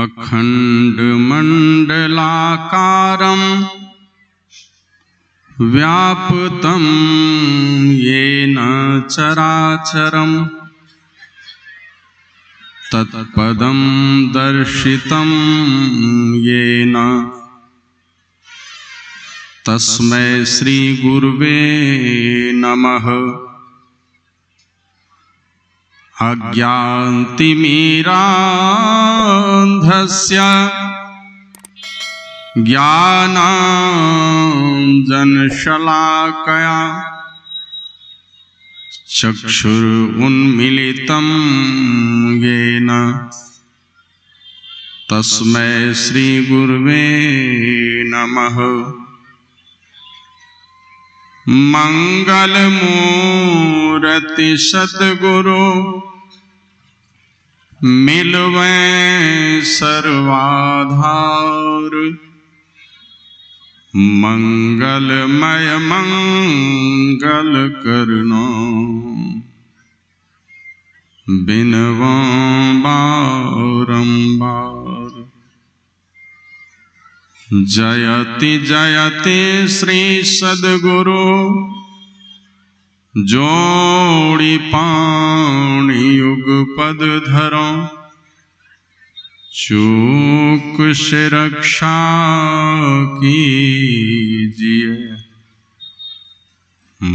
अखण्डमण्डलाकारं व्याप्तं येन चराचरं तत्पदं दर्शितं येन तस्मै श्री गुरुवे नमः। अज्ञानतिमिरान्धस्य ज्ञानाञ्जनशलाकया चक्षुरुन्मीलितं येन तस्मै श्री गुरुवे नमः। मंगलमूर्ति सद्गुरु मिलवे सर्वाधार, मंगलमय मंगल करनो बिनवा बारंबार। जयति जयति श्री सद्गुरु जोड़ी पाणी युगपद धरो, चूक से रक्षा कीजिए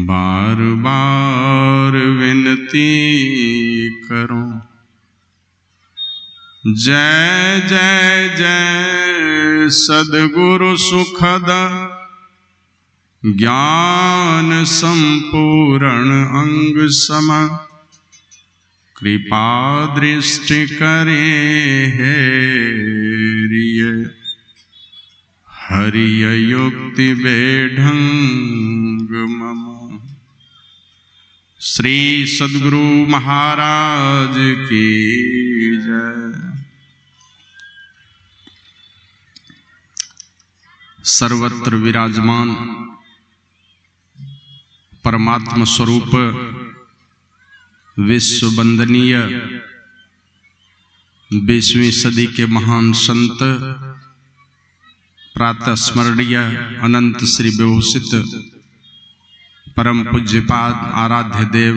बार बार विनती करो। जय जय जय सद्गुरु सुखद ज्ञान संपूर्ण अंग सम, कृपा दृष्टि करे है रिय हरिय युक्ति बेढंग मम। श्री सद्गुरु महाराज की जय। सर्वत्र विराजमान परमात्मा स्वरूप विश्व वंदनीय 20वीं सदी के महान संत प्रातः स्मरणीय अनंत श्री विभूषित परम पूज्यपाद आराध्य देव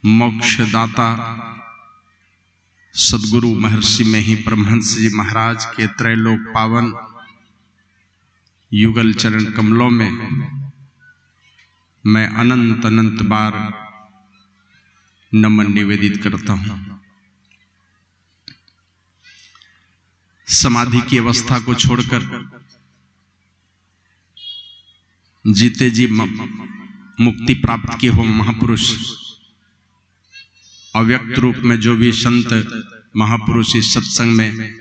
मोक्षदाता सद्गुरु महर्षि में ही परमहंस जी महाराज के त्रैलोक पावन युगल चरण कमलों में मैं अनंत अनंत बार नमन निवेदित करता हूं। समाधि की अवस्था को छोड़कर जीते जी मुक्ति प्राप्त किए हो महापुरुष, अव्यक्त रूप में जो भी संत महापुरुष इस सत्संग में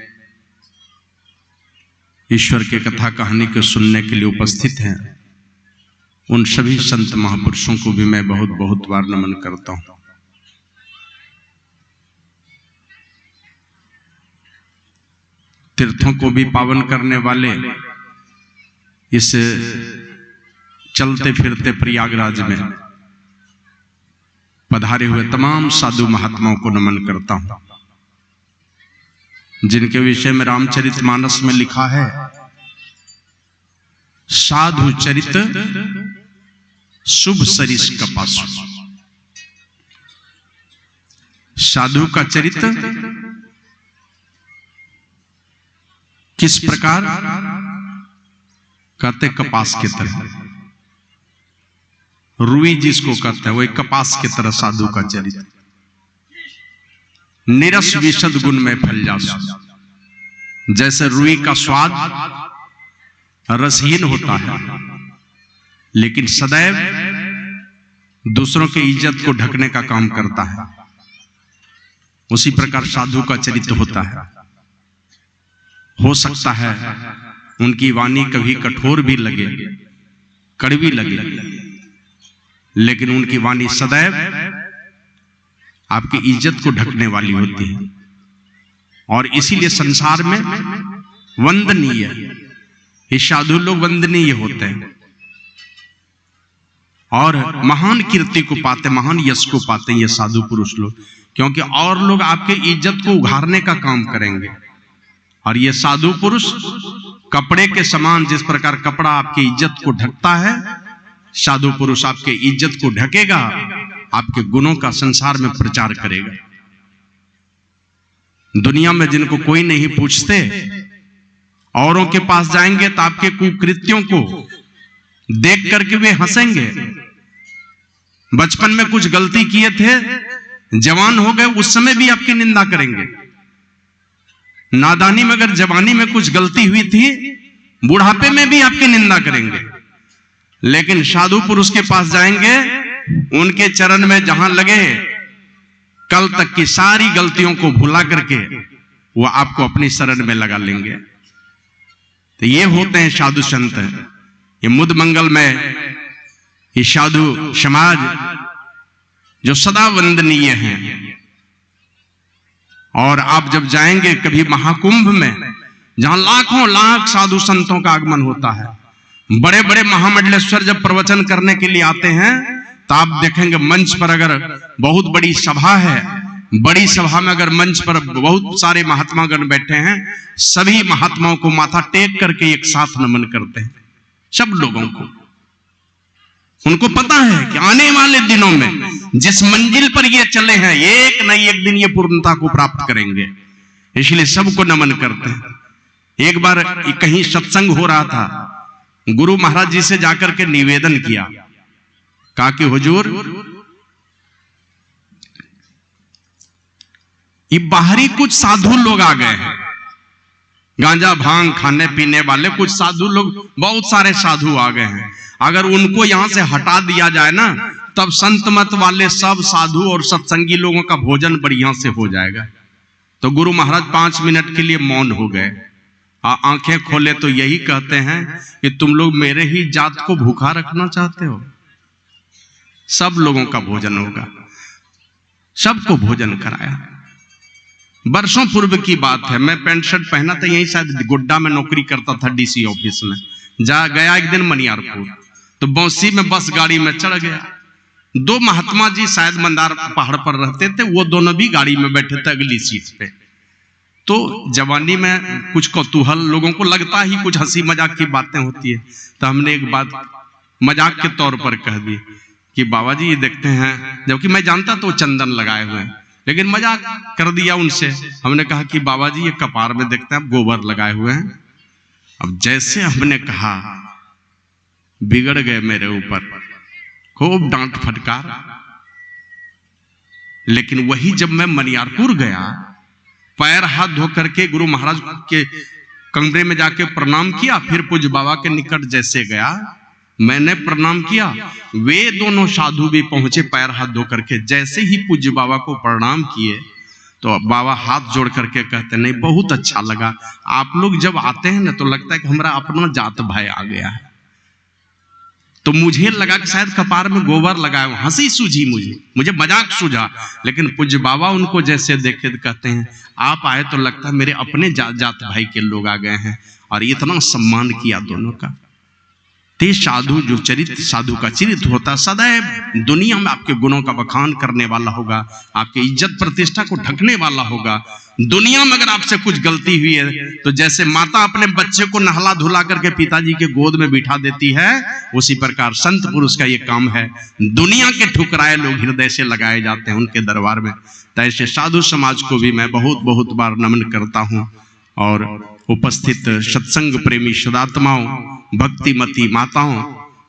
ईश्वर के कथा कहानी को सुनने के लिए उपस्थित हैं, उन सभी संत महापुरुषों को भी मैं बहुत बहुत बार नमन करता हूं। तीर्थों को भी पावन करने वाले इस चलते फिरते प्रयागराज में पधारे हुए तमाम साधु महात्माओं को नमन करता हूं, जिनके विषय में रामचरितमानस में लिखा है, साधु चरित शुभ सरिस कपासु। साधु का चरित्र किस प्रकार? कहते कपास की तरह, रुई जिसको कहते हैं वही कपास की तरह साधु का चरित्र। निरस विशद गुण में फल जासु। जैसे रुई का स्वाद रसहीन होता है लेकिन सदैव दूसरों की इज्जत को ढकने का काम करता है, उसी प्रकार साधु का चरित्र होता है। हो सकता है उनकी वाणी कभी कठोर भी लगे, कड़वी लगे, लेकिन उनकी वाणी सदैव आपकी इज्जत को ढकने वाली होती है और इसीलिए संसार में वंदनीय, ये साधु लोग वंदनीय होते हैं और महान कीर्ति को पाते, महान यश को पाते हैं ये साधु पुरुष लोग, क्योंकि और लोग आपके इज्जत को उघाड़ने का काम करेंगे। और ये साधु पुरुष कपड़े के समान, जिस प्रकार कपड़ा आपकी इज्जत को ढकता है, साधु पुरुष आपके इज्जत को ढकेगा, आपके गुणों का संसार में प्रचार करेगा। दुनिया में जिनको कोई नहीं पूछते, औरों के पास जाएंगे तो आपके कुकृत्यों को देख करके वे हंसेंगे। बचपन में कुछ गलती किए थे, जवान हो गए, उस समय भी आपकी निंदा करेंगे। नादानी में अगर जवानी में कुछ गलती हुई थी, बुढ़ापे में भी आपकी निंदा करेंगे। लेकिन साधु पुरुष के पास जाएंगे, उनके चरण में जहां लगे, कल तक की सारी गलतियों को भुला करके वो आपको अपनी शरण में लगा लेंगे। तो ये होते हैं साधु संत। ये मुद मंगल में ये साधु समाज जो सदा वंदनीय हैं। और आप जब जाएंगे कभी महाकुंभ में, जहां लाखों लाख साधु संतों का आगमन होता है, बड़े बड़े महामंडलेश्वर जब प्रवचन करने के लिए आते हैं, तो आप देखेंगे मंच पर अगर बहुत बड़ी सभा है, बड़ी सभा में अगर मंच पर बहुत सारे महात्मागण बैठे हैं, सभी महात्माओं को माथा टेक करके एक साथ नमन करते हैं, सब लोगों को। उनको पता है कि आने वाले दिनों में जिस मंजिल पर ये चले हैं, एक न एक दिन ये पूर्णता को प्राप्त करेंगे, इसलिए सबको नमन करते हैं। एक बार कहीं सत्संग हो रहा था, गुरु महाराज जी से जाकर के निवेदन किया, कहा कि हुजूर, ये बाहरी कुछ साधु लोग आ गए हैं, गांजा भांग खाने पीने वाले कुछ साधु लोग, बहुत सारे साधु आ गए हैं। अगर उनको यहां से हटा दिया जाए ना, तब संत मत वाले सब साधु और सत्संगी लोगों का भोजन बढ़िया से हो जाएगा। तो गुरु महाराज 5 मिनट के लिए मौन हो गए। आंखें खोले तो यही कहते हैं कि तुम लोग मेरे ही जात को भूखा रखना चाहते हो। सब लोगों का भोजन होगा, सबको भोजन कराया। वर्षों पूर्व की बात है, मैं पैंट शर्ट पहना था, यही शायद गुड्डा में नौकरी करता था डीसी ऑफिस में। गया एक दिन मनियारपुर, तो बौसी में बस गाड़ी में चढ़ गया। 2 महात्मा जी शायद मंदार पहाड़ पर रहते थे, वो दोनों भी गाड़ी में बैठे थे अगली सीट पे। तो जवानी में कुछ कौतूहल, लोगों को लगता ही कुछ हंसी मजाक की बातें होती है, तो हमने एक बात मजाक के तौर पर कह दी कि बाबा जी ये देखते हैं, जबकि मैं जानता तो चंदन लगाए हुए हैं, लेकिन मजाक कर दिया उनसे। हमने कहा कि बाबा जी ये कपार में देखते हैं गोबर लगाए हुए हैं। अब जैसे हमने कहा, बिगड़ गए मेरे ऊपर, खूब डांट फटकार। लेकिन वही जब मैं मनियारपुर गया, पैर हाथ धो करके गुरु महाराज के कमरे में जाके प्रणाम किया, फिर पूज्य बाबा के निकट जैसे गया, मैंने प्रणाम किया, वे दोनों साधु भी पहुंचे पैर हाथ धो करके। जैसे ही पूज्य बाबा को प्रणाम किए, तो बाबा हाथ जोड़ करके कहते, नहीं बहुत अच्छा लगा, आप लोग जब आते हैं ना तो लगता है कि हमारा अपना जात भाई आ गया है। तो मुझे लगा कि शायद कपार में गोबर लगाया हूं, हंसी सूझी, मुझे मजाक सूझा। लेकिन पूज्य बाबा उनको जैसे देखे तो कहते हैं, आप आए तो लगता है मेरे अपने जात भाई के लोग आ गए हैं। और इतना सम्मान किया दोनों का। ते साधु जो चरित्र, साधु का चरित्र होता सदैव दुनिया में आपके गुणों का बखान करने वाला होगा, आपकी इज्जत प्रतिष्ठा को ढकने वाला होगा। दुनिया में अगर आपसे कुछ गलती हुई है, तो जैसे माता अपने बच्चे को नहला धुला करके पिताजी के गोद में बिठा देती है, उसी प्रकार संत पुरुष का ये काम है। दुनिया के ठुकराए लोग हृदय से लगाए जाते हैं उनके दरबार में। तो ऐसे साधु समाज को भी मैं बहुत बहुत बार नमन करता हूँ। और उपस्थित सत्संग प्रेमी सदात्माओं, भक्तिमती माताओं,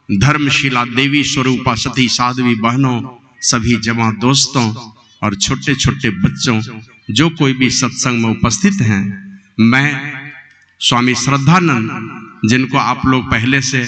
धर्मशिला देवी स्वरूपा सती साध्वी बहनों, सभी जवां दोस्तों और छोटे छोटे बच्चों, जो कोई भी सत्संग में उपस्थित हैं, मैं स्वामी श्रद्धानंद, जिनको आप लोग पहले से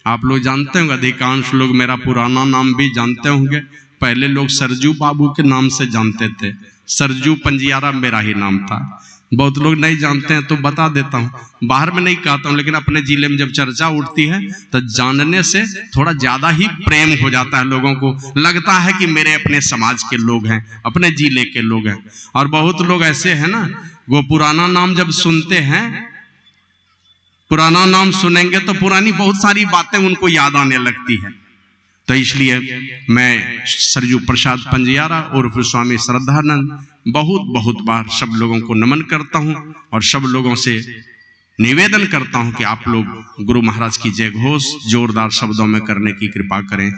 आप लोग जानते होंगे, अधिकांश लोग मेरा पुराना नाम भी जानते होंगे। पहले लोग सरजू बाबू के नाम से जानते थे, सरजू पंजियारा मेरा ही नाम था। बहुत लोग नहीं जानते हैं तो बता देता हूँ, बाहर में नहीं कहता हूँ, लेकिन अपने जिले में जब चर्चा उठती है तो जानने से थोड़ा ज्यादा ही प्रेम हो जाता है। लोगों को लगता है कि मेरे अपने समाज के लोग हैं, अपने जिले के लोग हैं। और बहुत लोग ऐसे हैं ना, वो पुराना नाम जब सुनते हैं, पुराना नाम सुनेंगे तो पुरानी बहुत सारी बातें उनको याद आने लगती है। तो इसलिए मैं सरजू प्रसाद पंजियारा और फिर स्वामी श्रद्धानंद बहुत बहुत बार सब लोगों को नमन करता हूं और सब लोगों से निवेदन करता हूं कि आप लोग गुरु महाराज की जय घोष जोरदार शब्दों में करने की कृपा करें।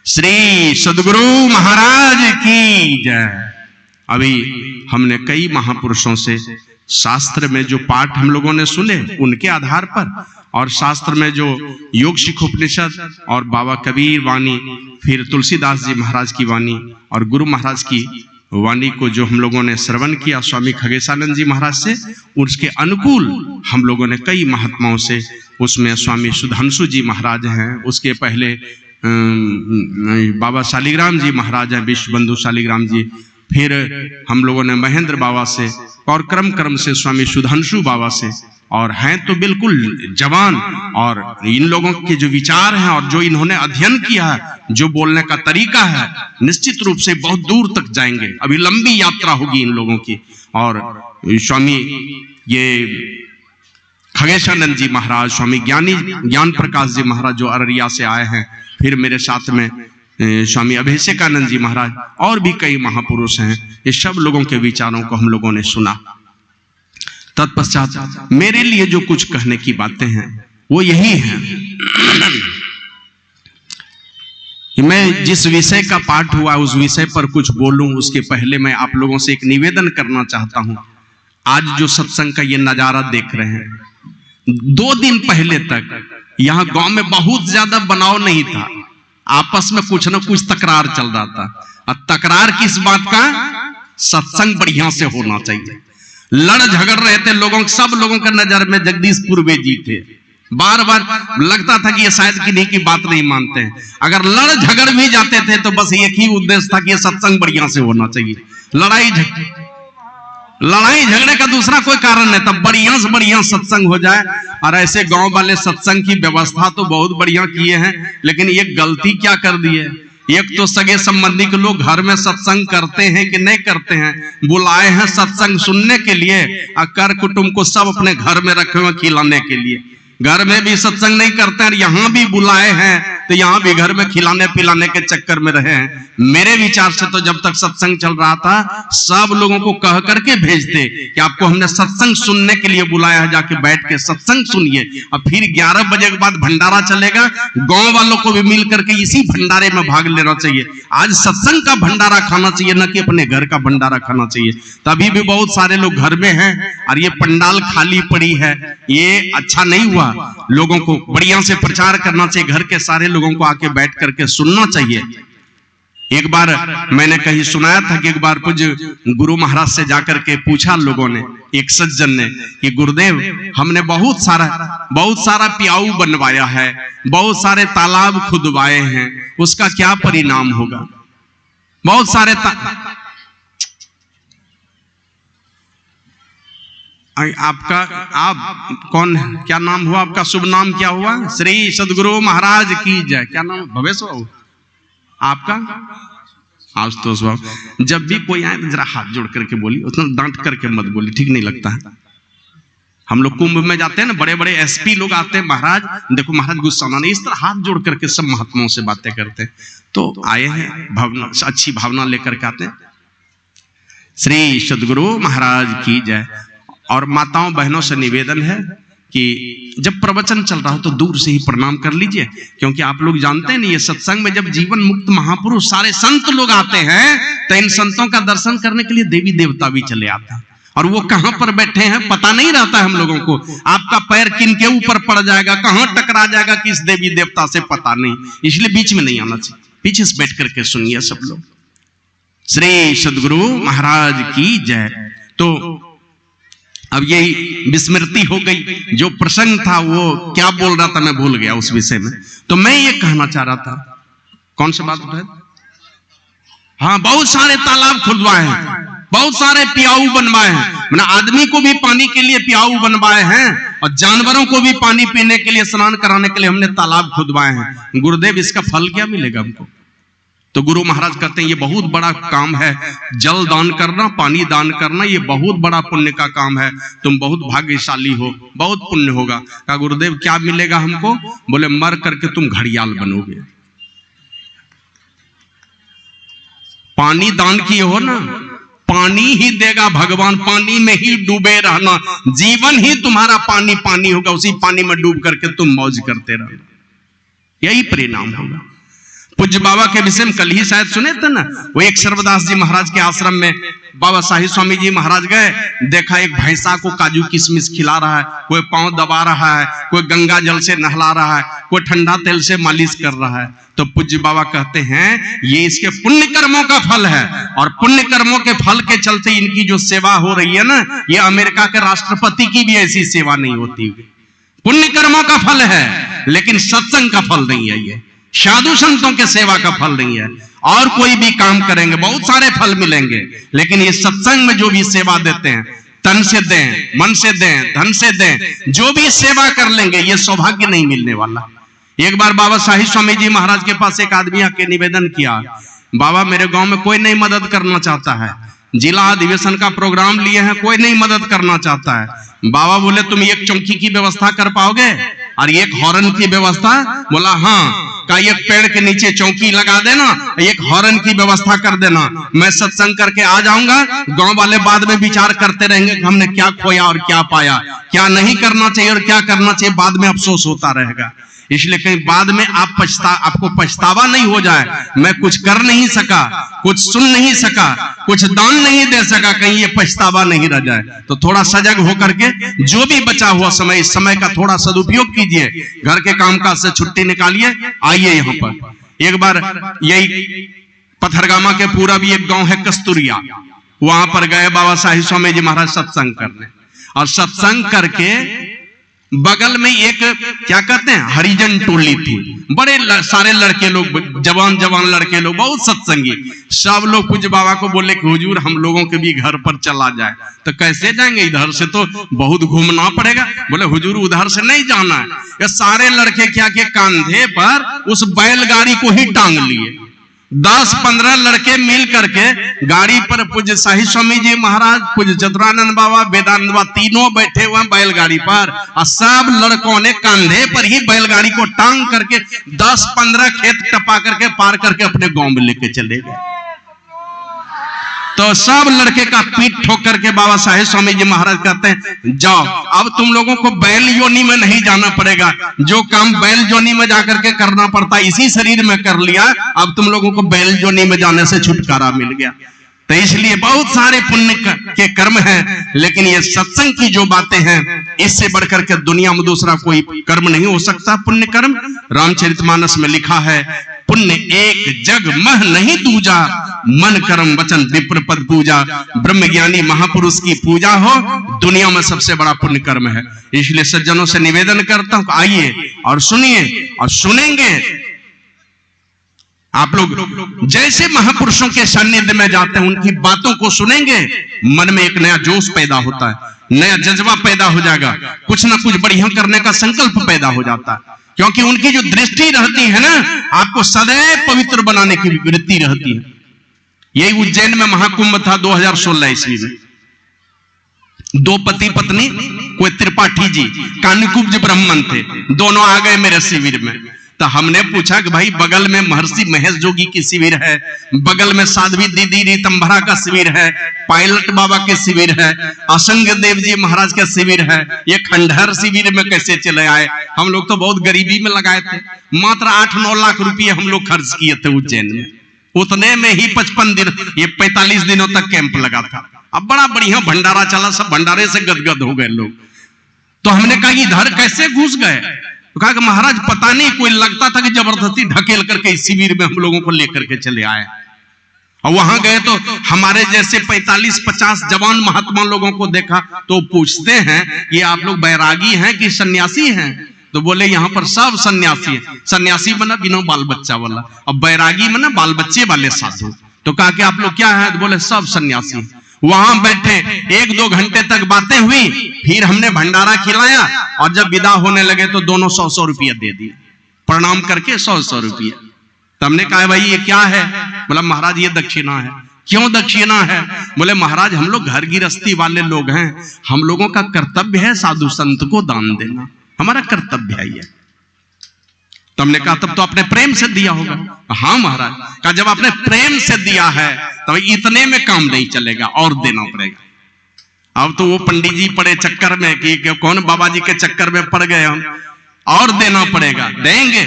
श्री सद्गुरु महाराज की जय। अभी हमने कई महापुरुषों से शास्त्र में जो पाठ हम लोगों ने सुने उनके आधार पर और शास्त्र में जो योग शिख उपनिषद और बाबा कबीर वाणी, फिर तुलसीदास जी महाराज की वाणी और गुरु महाराज की वाणी को जो हम लोगों ने श्रवण किया स्वामी खगेशानंद जी महाराज से, उसके अनुकूल हम लोगों ने कई महात्माओं से, उसमें स्वामी सुधांशु जी महाराज हैं, उसके पहले बाबा शालिग्राम जी महाराज हैं, विश्व बंधु शालिग्राम जी, फिर हम लोगों ने महेंद्र बाबा से और क्रम क्रम से स्वामी सुधांशु बाबा से, और हैं तो बिल्कुल जवान, और इन लोगों के जो विचार हैं और जो इन्होंने अध्ययन किया है, जो बोलने का तरीका है, निश्चित रूप से बहुत दूर तक जाएंगे। अभी लंबी यात्रा होगी इन लोगों की। और स्वामी ये खगेशानंद जी महाराज, स्वामी ज्ञान प्रकाश जी महाराज जो अररिया से आए हैं, फिर मेरे साथ में स्वामी अभिषेकानंद जी महाराज और भी कई महापुरुष हैं। ये सब लोगों के विचारों को हम लोगों ने सुना। तत्पश्चात मेरे लिए जो कुछ कहने की बातें हैं वो यही है कि मैं जिस विषय का पाठ हुआ उस विषय पर कुछ बोलूं, उसके पहले मैं आप लोगों से एक निवेदन करना चाहता हूं। आज जो सत्संग का ये नजारा देख रहे हैं, 2 दिन पहले तक यहां गांव में बहुत ज्यादा बनाव नहीं था, आपस में कुछ ना कुछ तकरार चल रहा था। और तकरार किस बात का? सत्संग बढ़िया से होना चाहिए। लड़ झगड़ रहे थे लोगों, सब लोगों का नजर में जगदीश पूर्वे जी थे। बार बार लगता था कि ये शायद किन्हीं की बात नहीं मानते हैं। अगर लड़ झगड़ भी जाते थे तो बस एक ही उद्देश्य था कि ये सत्संग बढ़िया से होना चाहिए। लड़ाई झगड़े का दूसरा कोई कारण नहीं, तब बढ़िया से बढ़िया सत्संग हो जाए। और ऐसे गांव वाले सत्संग की व्यवस्था तो बहुत बढ़िया किए हैं, लेकिन ये गलती क्या कर दी है। एक तो सगे संबंधी के लोग घर में सत्संग करते हैं कि नहीं करते हैं, बुलाए हैं सत्संग सुनने के लिए, और कर कुटुंब को सब अपने घर में रखे हुए खिलाने के लिए। घर में भी सत्संग नहीं करते हैं, यहाँ भी बुलाए हैं तो यहाँ भी घर में खिलाने पिलाने के चक्कर में रहे हैं। मेरे विचार से तो जब तक सत्संग चल रहा था सब लोगों को कह करके भेजते कि आपको हमने सत्संग सुनने के लिए बुलाया है, जाके बैठ के सत्संग सुनिए। और फिर 11 बजे के बाद भंडारा चलेगा, गांव वालों को भी मिल करके इसी भंडारे में भाग लेना चाहिए। आज सत्संग का भंडारा खाना चाहिए, न कि अपने घर का भंडारा खाना चाहिए। तभी भी बहुत सारे लोग घर में हैं और ये पंडाल खाली पड़ी है, ये अच्छा नहीं हुआ। लोगों को बढ़िया से प्रचार करना चाहिए, घर के सारे लोगों को आके बैठ करके सुनना चाहिए। एक बार मैंने कहीं सुनाया था कि एक बार पूज्य गुरु महाराज से जाकर के पूछा लोगों ने, एक सज्जन ने, कि गुरुदेव हमने बहुत सारा प्याऊ बनवाया है, बहुत सारे तालाब खुदवाए हैं, उसका क्या परिणाम होगा? बहुत सारे आप कौन, क्या नाम हुआ आपका? शुभ नाम क्या हुआ? श्री सद्गुरु महाराज की जय। क्या नाम? भवेश बाबू आपका? आशुतोष बाबू। जब भी कोई आए तो जरा हाथ जोड़ करके बोली, उतना डांट करके मत बोली, ठीक नहीं लगता है। हम लोग कुंभ में जाते हैं ना, बड़े बड़े एसपी लोग आते हैं, महाराज देखो महाराज गुस्सा नहीं, इस तरह हाथ जोड़ करके सब महात्माओं से बातें करते हैं। तो आए हैं भावना, अच्छी भावना लेकर के आते हैं। श्री सद्गुरु महाराज की जय। और माताओं बहनों से निवेदन है कि जब प्रवचन चल रहा हो तो दूर से ही प्रणाम कर लीजिए, क्योंकि आप लोग जानते हैं ना, ये सत्संग में जब जीवन मुक्त महापुरुष सारे संत लोग आते हैं तो इन संतों का दर्शन करने के लिए देवी देवता भी चले आते हैं, और वो कहां पर बैठे हैं पता नहीं रहता है हम लोगों को। आपका पैर किन के ऊपर पड़ जाएगा, कहां टकरा जाएगा किस देवी देवता से पता नहीं, इसलिए बीच में नहीं आना चाहिए, पीछे से बैठ करके सुनिए सब लोग। श्री सद्गुरु महाराज की जय। तो अब यही विस्मृति हो गई, जो प्रसंग था वो क्या बोल रहा था मैं भूल गया उस विषय में। तो मैं ये कहना चाह रहा था, कौन सा बात है? हाँ, बहुत सारे तालाब खुदवाए हैं, बहुत सारे प्याऊ बनवाए हैं, मतलब आदमी को भी पानी के लिए प्याऊ बनवाए हैं और जानवरों को भी पानी पीने के लिए, स्नान कराने के लिए हमने तालाब खुदवाए हैं। गुरुदेव इसका फल क्या मिलेगा हमको? तो गुरु महाराज कहते हैं ये बहुत बड़ा काम है, जल दान करना, पानी दान करना, ये बहुत बड़ा पुण्य का काम है, तुम बहुत भाग्यशाली हो, बहुत पुण्य होगा। कहा गुरुदेव क्या मिलेगा हमको? बोले मर करके तुम घड़ियाल बनोगे। पानी दान किए हो ना, पानी ही देगा भगवान, पानी में ही डूबे रहना, जीवन ही तुम्हारा पानी पानी होगा, उसी पानी में डूब करके तुम मौज करते रहना, यही परिणाम होगा। पूज्य बाबा के विषय में कल ही शायद सुने थे ना, वो एक सर्वदास जी महाराज के आश्रम में बाबा साहिब स्वामी जी महाराज गए, देखा एक भैंसा को काजू किशमिश खिला रहा है, कोई पांव दबा रहा है, कोई गंगा जल से नहला रहा है, कोई ठंडा तेल से मालिश कर रहा है। तो पूज्य बाबा कहते हैं ये इसके पुण्य कर्मों का फल है, और पुण्य कर्मों के फल के चलते इनकी जो सेवा हो रही है ना, ये अमेरिका के राष्ट्रपति की भी ऐसी सेवा नहीं होती। पुण्य कर्मों का फल है, लेकिन सत्संग का फल नहीं है, ये साधु संतों के सेवा का फल नहीं है। और कोई भी काम करेंगे बहुत सारे फल मिलेंगे, लेकिन ये सत्संग में जो भी सेवा देते हैं, तन से दें, मन से दें, धन से दें, जो भी सेवा कर लेंगे, ये सौभाग्य नहीं मिलने वाला। एक बार बाबा साहिब स्वामी जी महाराज के पास एक आदमी आके निवेदन किया, बाबा मेरे गांव में कोई नहीं मदद करना चाहता है, जिला अधिवेशन का प्रोग्राम लिए हैं, कोई नहीं मदद करना चाहता है। बाबा बोले तुम एक चौकी की व्यवस्था कर पाओगे और एक हॉर्न की व्यवस्था? बोला हाँ। का एक पेड़ के नीचे चौकी लगा देना, एक हॉर्न की व्यवस्था कर देना, मैं सत्संग करके आ जाऊंगा, गांव वाले बाद में विचार करते रहेंगे कि हमने क्या खोया और क्या पाया, क्या नहीं करना चाहिए और क्या करना चाहिए, बाद में अफसोस होता रहेगा। इसलिए कहीं बाद में आपको पछतावा नहीं हो जाए, मैं कुछ कर नहीं सका, कुछ सुन नहीं सका, कुछ दान नहीं दे सका, कहीं ये पछतावा नहीं रह जाए। तो थोड़ा सजग होकर के जो भी बचा हुआ समय, इस समय का थोड़ा सदुपयोग कीजिए, घर के कामकाज से छुट्टी निकालिए, आइए यहाँ पर। एक बार यही पथरगामा के पूरा भी एक गांव है कस्तूरिया, वहां पर गए बाबा साहिब स्वामी जी महाराज सत्संग करने, और सत्संग करके बगल में एक क्या कहते हैं हरिजन टोली थी, बड़े सारे लड़के लोग, जवान जवान लड़के लोग, बहुत सत्संगी। सब लोग पूज्य बाबा को बोले कि हुजूर हम लोगों के भी घर पर चला जाए। तो कैसे जाएंगे, इधर से तो बहुत घूमना पड़ेगा। बोले हुजूर उधर से नहीं जाना है। ये सारे लड़के क्या के कांधे पर उस बैलगाड़ी को ही टांग लिए, 10-15 लड़के मिल करके गाड़ी पर पूज्य साहिब स्वामी जी महाराज, पूज्य चतुरानंद बाबा, वेदानंद बाबा, तीनों बैठे हुए बैलगाड़ी पर, और सब लड़कों ने कंधे पर ही बैलगाड़ी को टांग करके 10-15 खेत टपा करके पार करके अपने गांव में लेके चले गए। तो सब लड़के का पीठ ठोक करके बाबा साहेब स्वामी जी महाराज कहते हैं जाओ, अब तुम लोगों को बैल योनि में नहीं जाना पड़ेगा, जो काम बैल योनि में जाकर के करना पड़ता इसी शरीर में कर लिया, अब तुम लोगों को बैल योनि में जाने से छुटकारा मिल गया। तो इसलिए बहुत सारे पुण्य के कर्म हैं, लेकिन ये सत्संग की जो बातें हैं, इससे बढ़कर के दुनिया में दूसरा कोई कर्म नहीं हो सकता। पुण्य कर्म रामचरितमानस में लिखा है, पुण्य एक जग मह नहीं दूजा, मन कर्म वचन विप्र पद पूजा। ब्रह्मज्ञानी महापुरुष की पूजा हो, दुनिया में सबसे बड़ा पुण्य कर्म है। इसलिए सज्जनों से निवेदन करता हूं, आइए और सुनिए और सुनेंगे। आप लोग जैसे महापुरुषों के सानिध्य में जाते हैं, उनकी बातों को सुनेंगे, मन में एक नया जोश पैदा होता है, नया जज्बा पैदा हो जाएगा, कुछ ना कुछ बढ़िया करने का संकल्प पैदा हो जाता है। क्योंकि उनकी जो दृष्टि रहती है ना, आपको सदैव पवित्र बनाने की वृत्ति रहती है। यही उज्जैन में महाकुंभ था 2016 ईस्वी में। दो पति पत्नी, कोई त्रिपाठी जी कानिकुब्ज ब्राह्मण थे, दोनों आ गए मेरे शिविर में। तो हमने पूछा कि भाई बगल में महर्षि महेश जोगी की शिविर है, बगल में साध्वी दीदी रीतंभरा का शिविर है, पायलट बाबा के शिविर है, असंग देव जी महाराज का शिविर है, ये खंडहर शिविर में कैसे चले आए? हम लोग तो बहुत गरीबी में लगाए थे, मात्र 8-9 लाख रुपये हम लोग खर्च किए थे उज्जैन में। उतने में ही 55 दिन, ये 45 दिनों तक कैंप लगा था। अब बड़ा बढ़िया भंडारा चला, सब भंडारे से गदगद हो गए लोग। तो हमने कहा इधर कैसे घुस गए? तो कहा कि महाराज पता नहीं, कोई लगता था कि जबरदस्ती ढकेल करके इस शिविर में हम लोगों को लेकर के चले आए। और वहां गए तो हमारे जैसे 45-50 जवान महात्मा लोगों को देखा, तो पूछते हैं ये आप लोग बैरागी हैं कि सन्यासी हैं? तो बोले यहाँ पर सब सन्यासी है। सन्यासी बना बिना बाल बच्चा वाला, और बैरागी बना बाल बच्चे वाले साधु। तो कहा कि आप लोग क्या है? तो बोले सब सन्यासी। वहां बैठे 1-2 घंटे तक बातें हुई, फिर हमने भंडारा खिलाया, और जब विदा होने लगे तो दोनों 100-100 रुपया दे दिए, प्रणाम करके 100-100 रुपया। तो हमने कहा भाई ये क्या है? बोला महाराज ये दक्षिणा है। क्यों दक्षिणा है? बोले महाराज हम लोग घर गृहस्थी वाले लोग हैं, हम लोगों का कर्तव्य है साधु संत को दान देना, हमारा कर्तव्य है ये। तो हमने कहा तब तो अपने प्रेम से दिया होगा। हाँ महाराज, कहा जब आपने प्रेम से दिया है तो इतने में काम नहीं चलेगा, और देना पड़ेगा। अब तो वो पंडित जी पड़े चक्कर में कि कौन बाबा जी के चक्कर में पड़ गए हम, और देना पड़ेगा, देंगे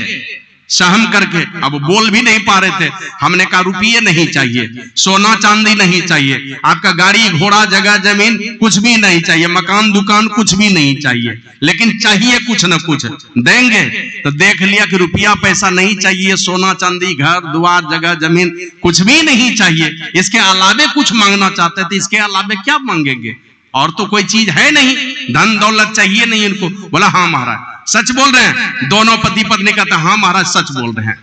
सहम करके। अब बोल भी नहीं पा रहे थे। हमने कहा रुपये नहीं चाहिए, सोना चांदी नहीं चाहिए, आपका गाड़ी घोड़ा जगह जमीन कुछ भी नहीं चाहिए, मकान दुकान कुछ भी नहीं चाहिए, लेकिन चाहिए कुछ न कुछ, देंगे। तो देख लिया कि रुपया पैसा नहीं चाहिए, सोना चांदी घर द्वार जगह जमीन कुछ भी नहीं चाहिए, इसके अलावे कुछ मांगना चाहते थे। इसके अलावे क्या मांगेंगे, और तो कोई चीज है नहीं, धन दौलत चाहिए नहीं इनको। बोला हाँ महाराज सच बोल रहे हैं। दोनों पति पत्नी कहते हाँ महाराज सच बोल रहे हैं।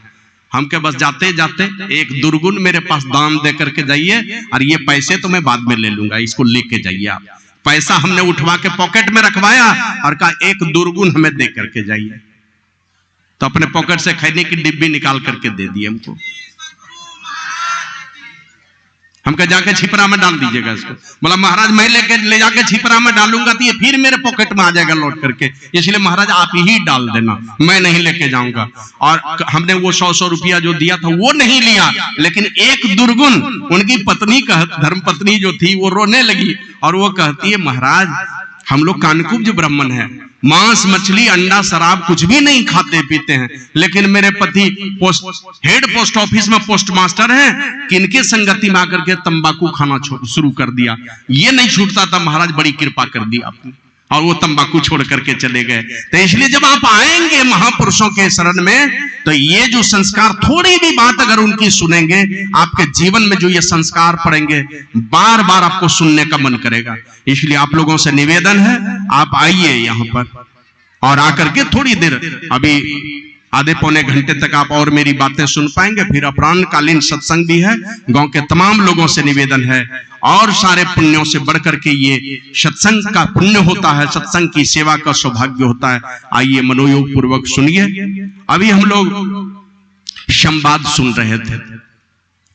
हम के बस जाते जाते एक दुर्गुण मेरे पास दान दे करके जाइए, और ये पैसे तो मैं बाद में ले लूंगा, इसको लेके जाइए आप। पैसा हमने उठवा के पॉकेट में रखवाया और कहा एक दुर्गुण हमें दे करके जाइए। तो अपने पॉकेट से खैनी की डिब्बी निकाल करके दे दिए हमको। हमको जाके छिपरा में डाल दीजिएगा इसको। बोला महाराज मैं ले जाके छिपरा में डालूंगा तो ये फिर मेरे पॉकेट में आ जाएगा लौट करके, इसलिए महाराज आप ही डाल देना, मैं नहीं लेके जाऊंगा। और हमने वो 100 रुपया जो दिया था वो नहीं लिया, लेकिन एक दुर्गुण उनकी पत्नी धर्म पत्नी जो थी वो रोने लगी, और वो कहती है महाराज हम लोग कानकुब्ज ब्राह्मण है, मांस मछली अंडा शराब कुछ भी नहीं खाते पीते हैं, लेकिन मेरे पति हेड पोस्ट ऑफिस में पोस्ट मास्टर हैं, किनके संगति में आकर के तंबाकू खाना शुरू कर दिया, ये नहीं छूटता था महाराज, बड़ी कृपा कर दी आपने, और वो तंबाकू छोड़ करके चले गए। तो इसलिए जब आप आएंगे महापुरुषों के शरण में, तो ये जो संस्कार, थोड़ी भी बात अगर उनकी सुनेंगे, आपके जीवन में जो ये संस्कार पड़ेंगे, बार बार आपको सुनने का मन करेगा। इसलिए आप लोगों से निवेदन है, आप आइए यहाँ पर, और आकर के थोड़ी देर, अभी आधे पौने घंटे तक आप और मेरी बातें सुन पाएंगे। फिर अपराह्नकालीन सत्संग भी है। गांव के तमाम लोगों से निवेदन है, और सारे पुण्यों से बढ़कर के ये सत्संग का पुण्य होता है, सत्संग की सेवा का सौभाग्य होता है। आइए मनोयोग पूर्वक सुनिए। अभी हम लोग संवाद सुन रहे थे।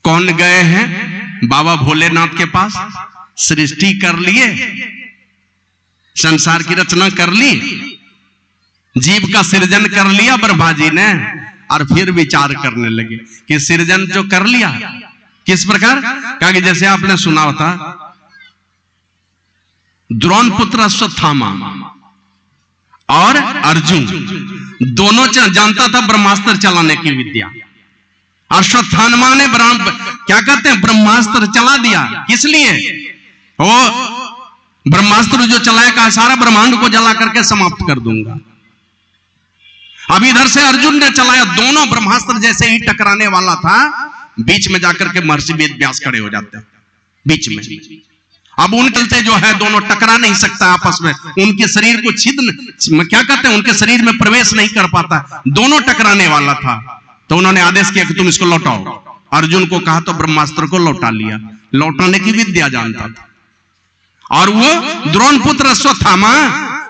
कौन गए हैं बाबा भोलेनाथ के पास, सृष्टि कर लिए, संसार की रचना कर ली, जीव का सृजन कर लिया ब्रह्मा जी ने, और फिर विचार करने लगे कि सृजन जो कर लिया किस प्रकार। कहा कि जैसे आपने सुना था द्रोण पुत्र अश्वत्थामा और अर्जुन दोनों जानता था ब्रह्मास्त्र चलाने की विद्या। अश्वत्थामा ने क्या कहते हैं ब्रह्मास्त्र चला दिया। किस लिए? वो ब्रह्मास्त्र जो चलाया, कहा सारा ब्रह्मांड को जला करके समाप्त कर दूंगा। अब इधर से अर्जुन ने चलाया, दोनों ब्रह्मास्त्र जैसे ही टकराने वाला था, बीच में जाकर के महर्षि वेद व्यास खड़े हो जाते हैं बीच में। अब उन चलते जो है दोनों टकरा नहीं सकता आपस में, उनके शरीर को छिद्र क्या कहते हैं, उनके शरीर में प्रवेश नहीं कर पाता, दोनों टकराने वाला था। तो उन्होंने आदेश किया कि तुम इसको लौटाओ। अर्जुन को कहा तो ब्रह्मास्त्र को लौटा लिया, लौटाने की विद्या जानता था। और वो द्रोण पुत्र अश्वत्थामा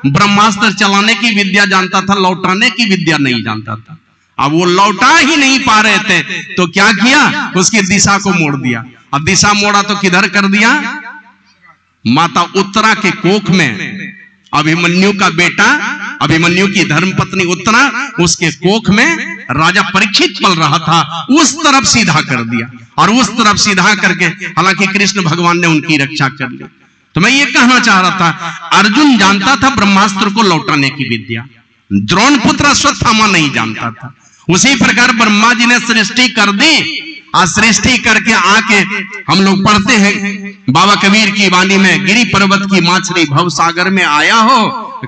ब्रह्मास्त्र चलाने की विद्या जानता था, लौटाने की विद्या नहीं जानता था। अब वो लौटा ही नहीं पा रहे थे, तो क्या किया, उसकी दिशा को मोड़ दिया। अब दिशा मोड़ा तो किधर कर दिया, माता उत्तरा के कोख में। अभिमन्यु का बेटा, अभिमन्यु की धर्मपत्नी उत्तरा, उसके कोख में राजा परीक्षित पल रहा था, उस तरफ सीधा कर दिया। और उस तरफ सीधा करके, हालांकि कृष्ण भगवान ने उनकी रक्षा कर ली। तो मैं ये कहना चाह रहा था, अर्जुन जानता था ब्रह्मास्त्र को लौटाने की विद्या, द्रोण पुत्र अश्वत्थामा नहीं जानता था। उसी प्रकार ब्रह्मा जी ने सृष्टि कर दी, और सृष्टि करके आके हम लोग पढ़ते हैं बाबा कबीर की वाणी में, गिरी पर्वत की माछली भव सागर में आया हो,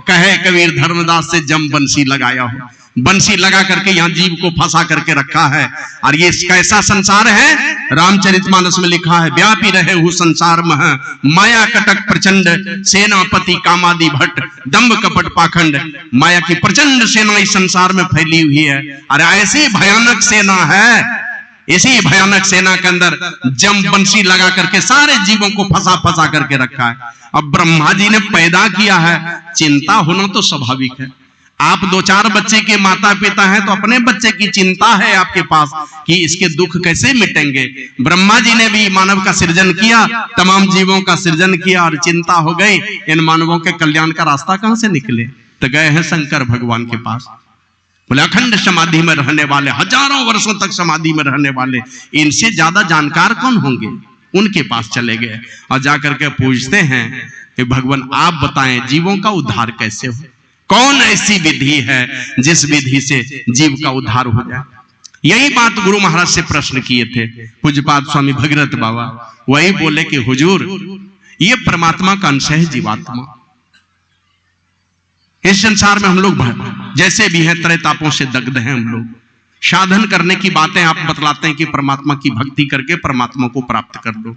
कहे कबीर धर्मदास से जम बंसी लगाया हो। बंसी लगा करके यहाँ जीव को फंसा करके रखा है। और ये कैसा संसार है, रामचरितमानस में लिखा है, व्यापी रहे हु संसार मह, माया कटक प्रचंड, सेनापति कामादि भट्ट, दंभ कपट पाखंड। माया की प्रचंड सेना इस संसार में फैली हुई है। और ऐसी भयानक सेना है, इसी भयानक सेना के अंदर जम बंसी लगा करके सारे जीवों को फंसा फंसा करके रखा है। अब ब्रह्मा जी ने पैदा किया है, चिंता होना तो स्वाभाविक है। आप 2-4 बच्चे के माता पिता हैं, तो अपने बच्चे की चिंता है आपके पास कि इसके दुख कैसे मिटेंगे। ब्रह्मा जी ने भी मानव का सृजन किया, तमाम जीवों का सृजन किया, और चिंता हो गई इन मानवों के कल्याण का रास्ता कहां से निकले। तो गए हैं शंकर भगवान के पास। बोले अखंड समाधि में रहने वाले, हजारों वर्षों तक समाधि में रहने वाले, इनसे ज्यादा जानकार कौन होंगे? उनके पास चले गए और जाकर के पूछते हैं कि भगवान आप बताएं जीवों का उद्धार कैसे हो, कौन ऐसी विधि है जिस विधि से जीव का उद्धार हो जाए। यही बात गुरु महाराज से प्रश्न किए थे पूज्यपाद स्वामी भगीरथ बाबा। वही बोले कि हुजूर ये परमात्मा का अंश है जीवात्मा। इस संसार में हम लोग जैसे भी हैं त्रय तापों से दग्ध हैं हम लोग। साधन करने की बातें आप बतलाते हैं कि परमात्मा की भक्ति करके परमात्मा को प्राप्त कर लो,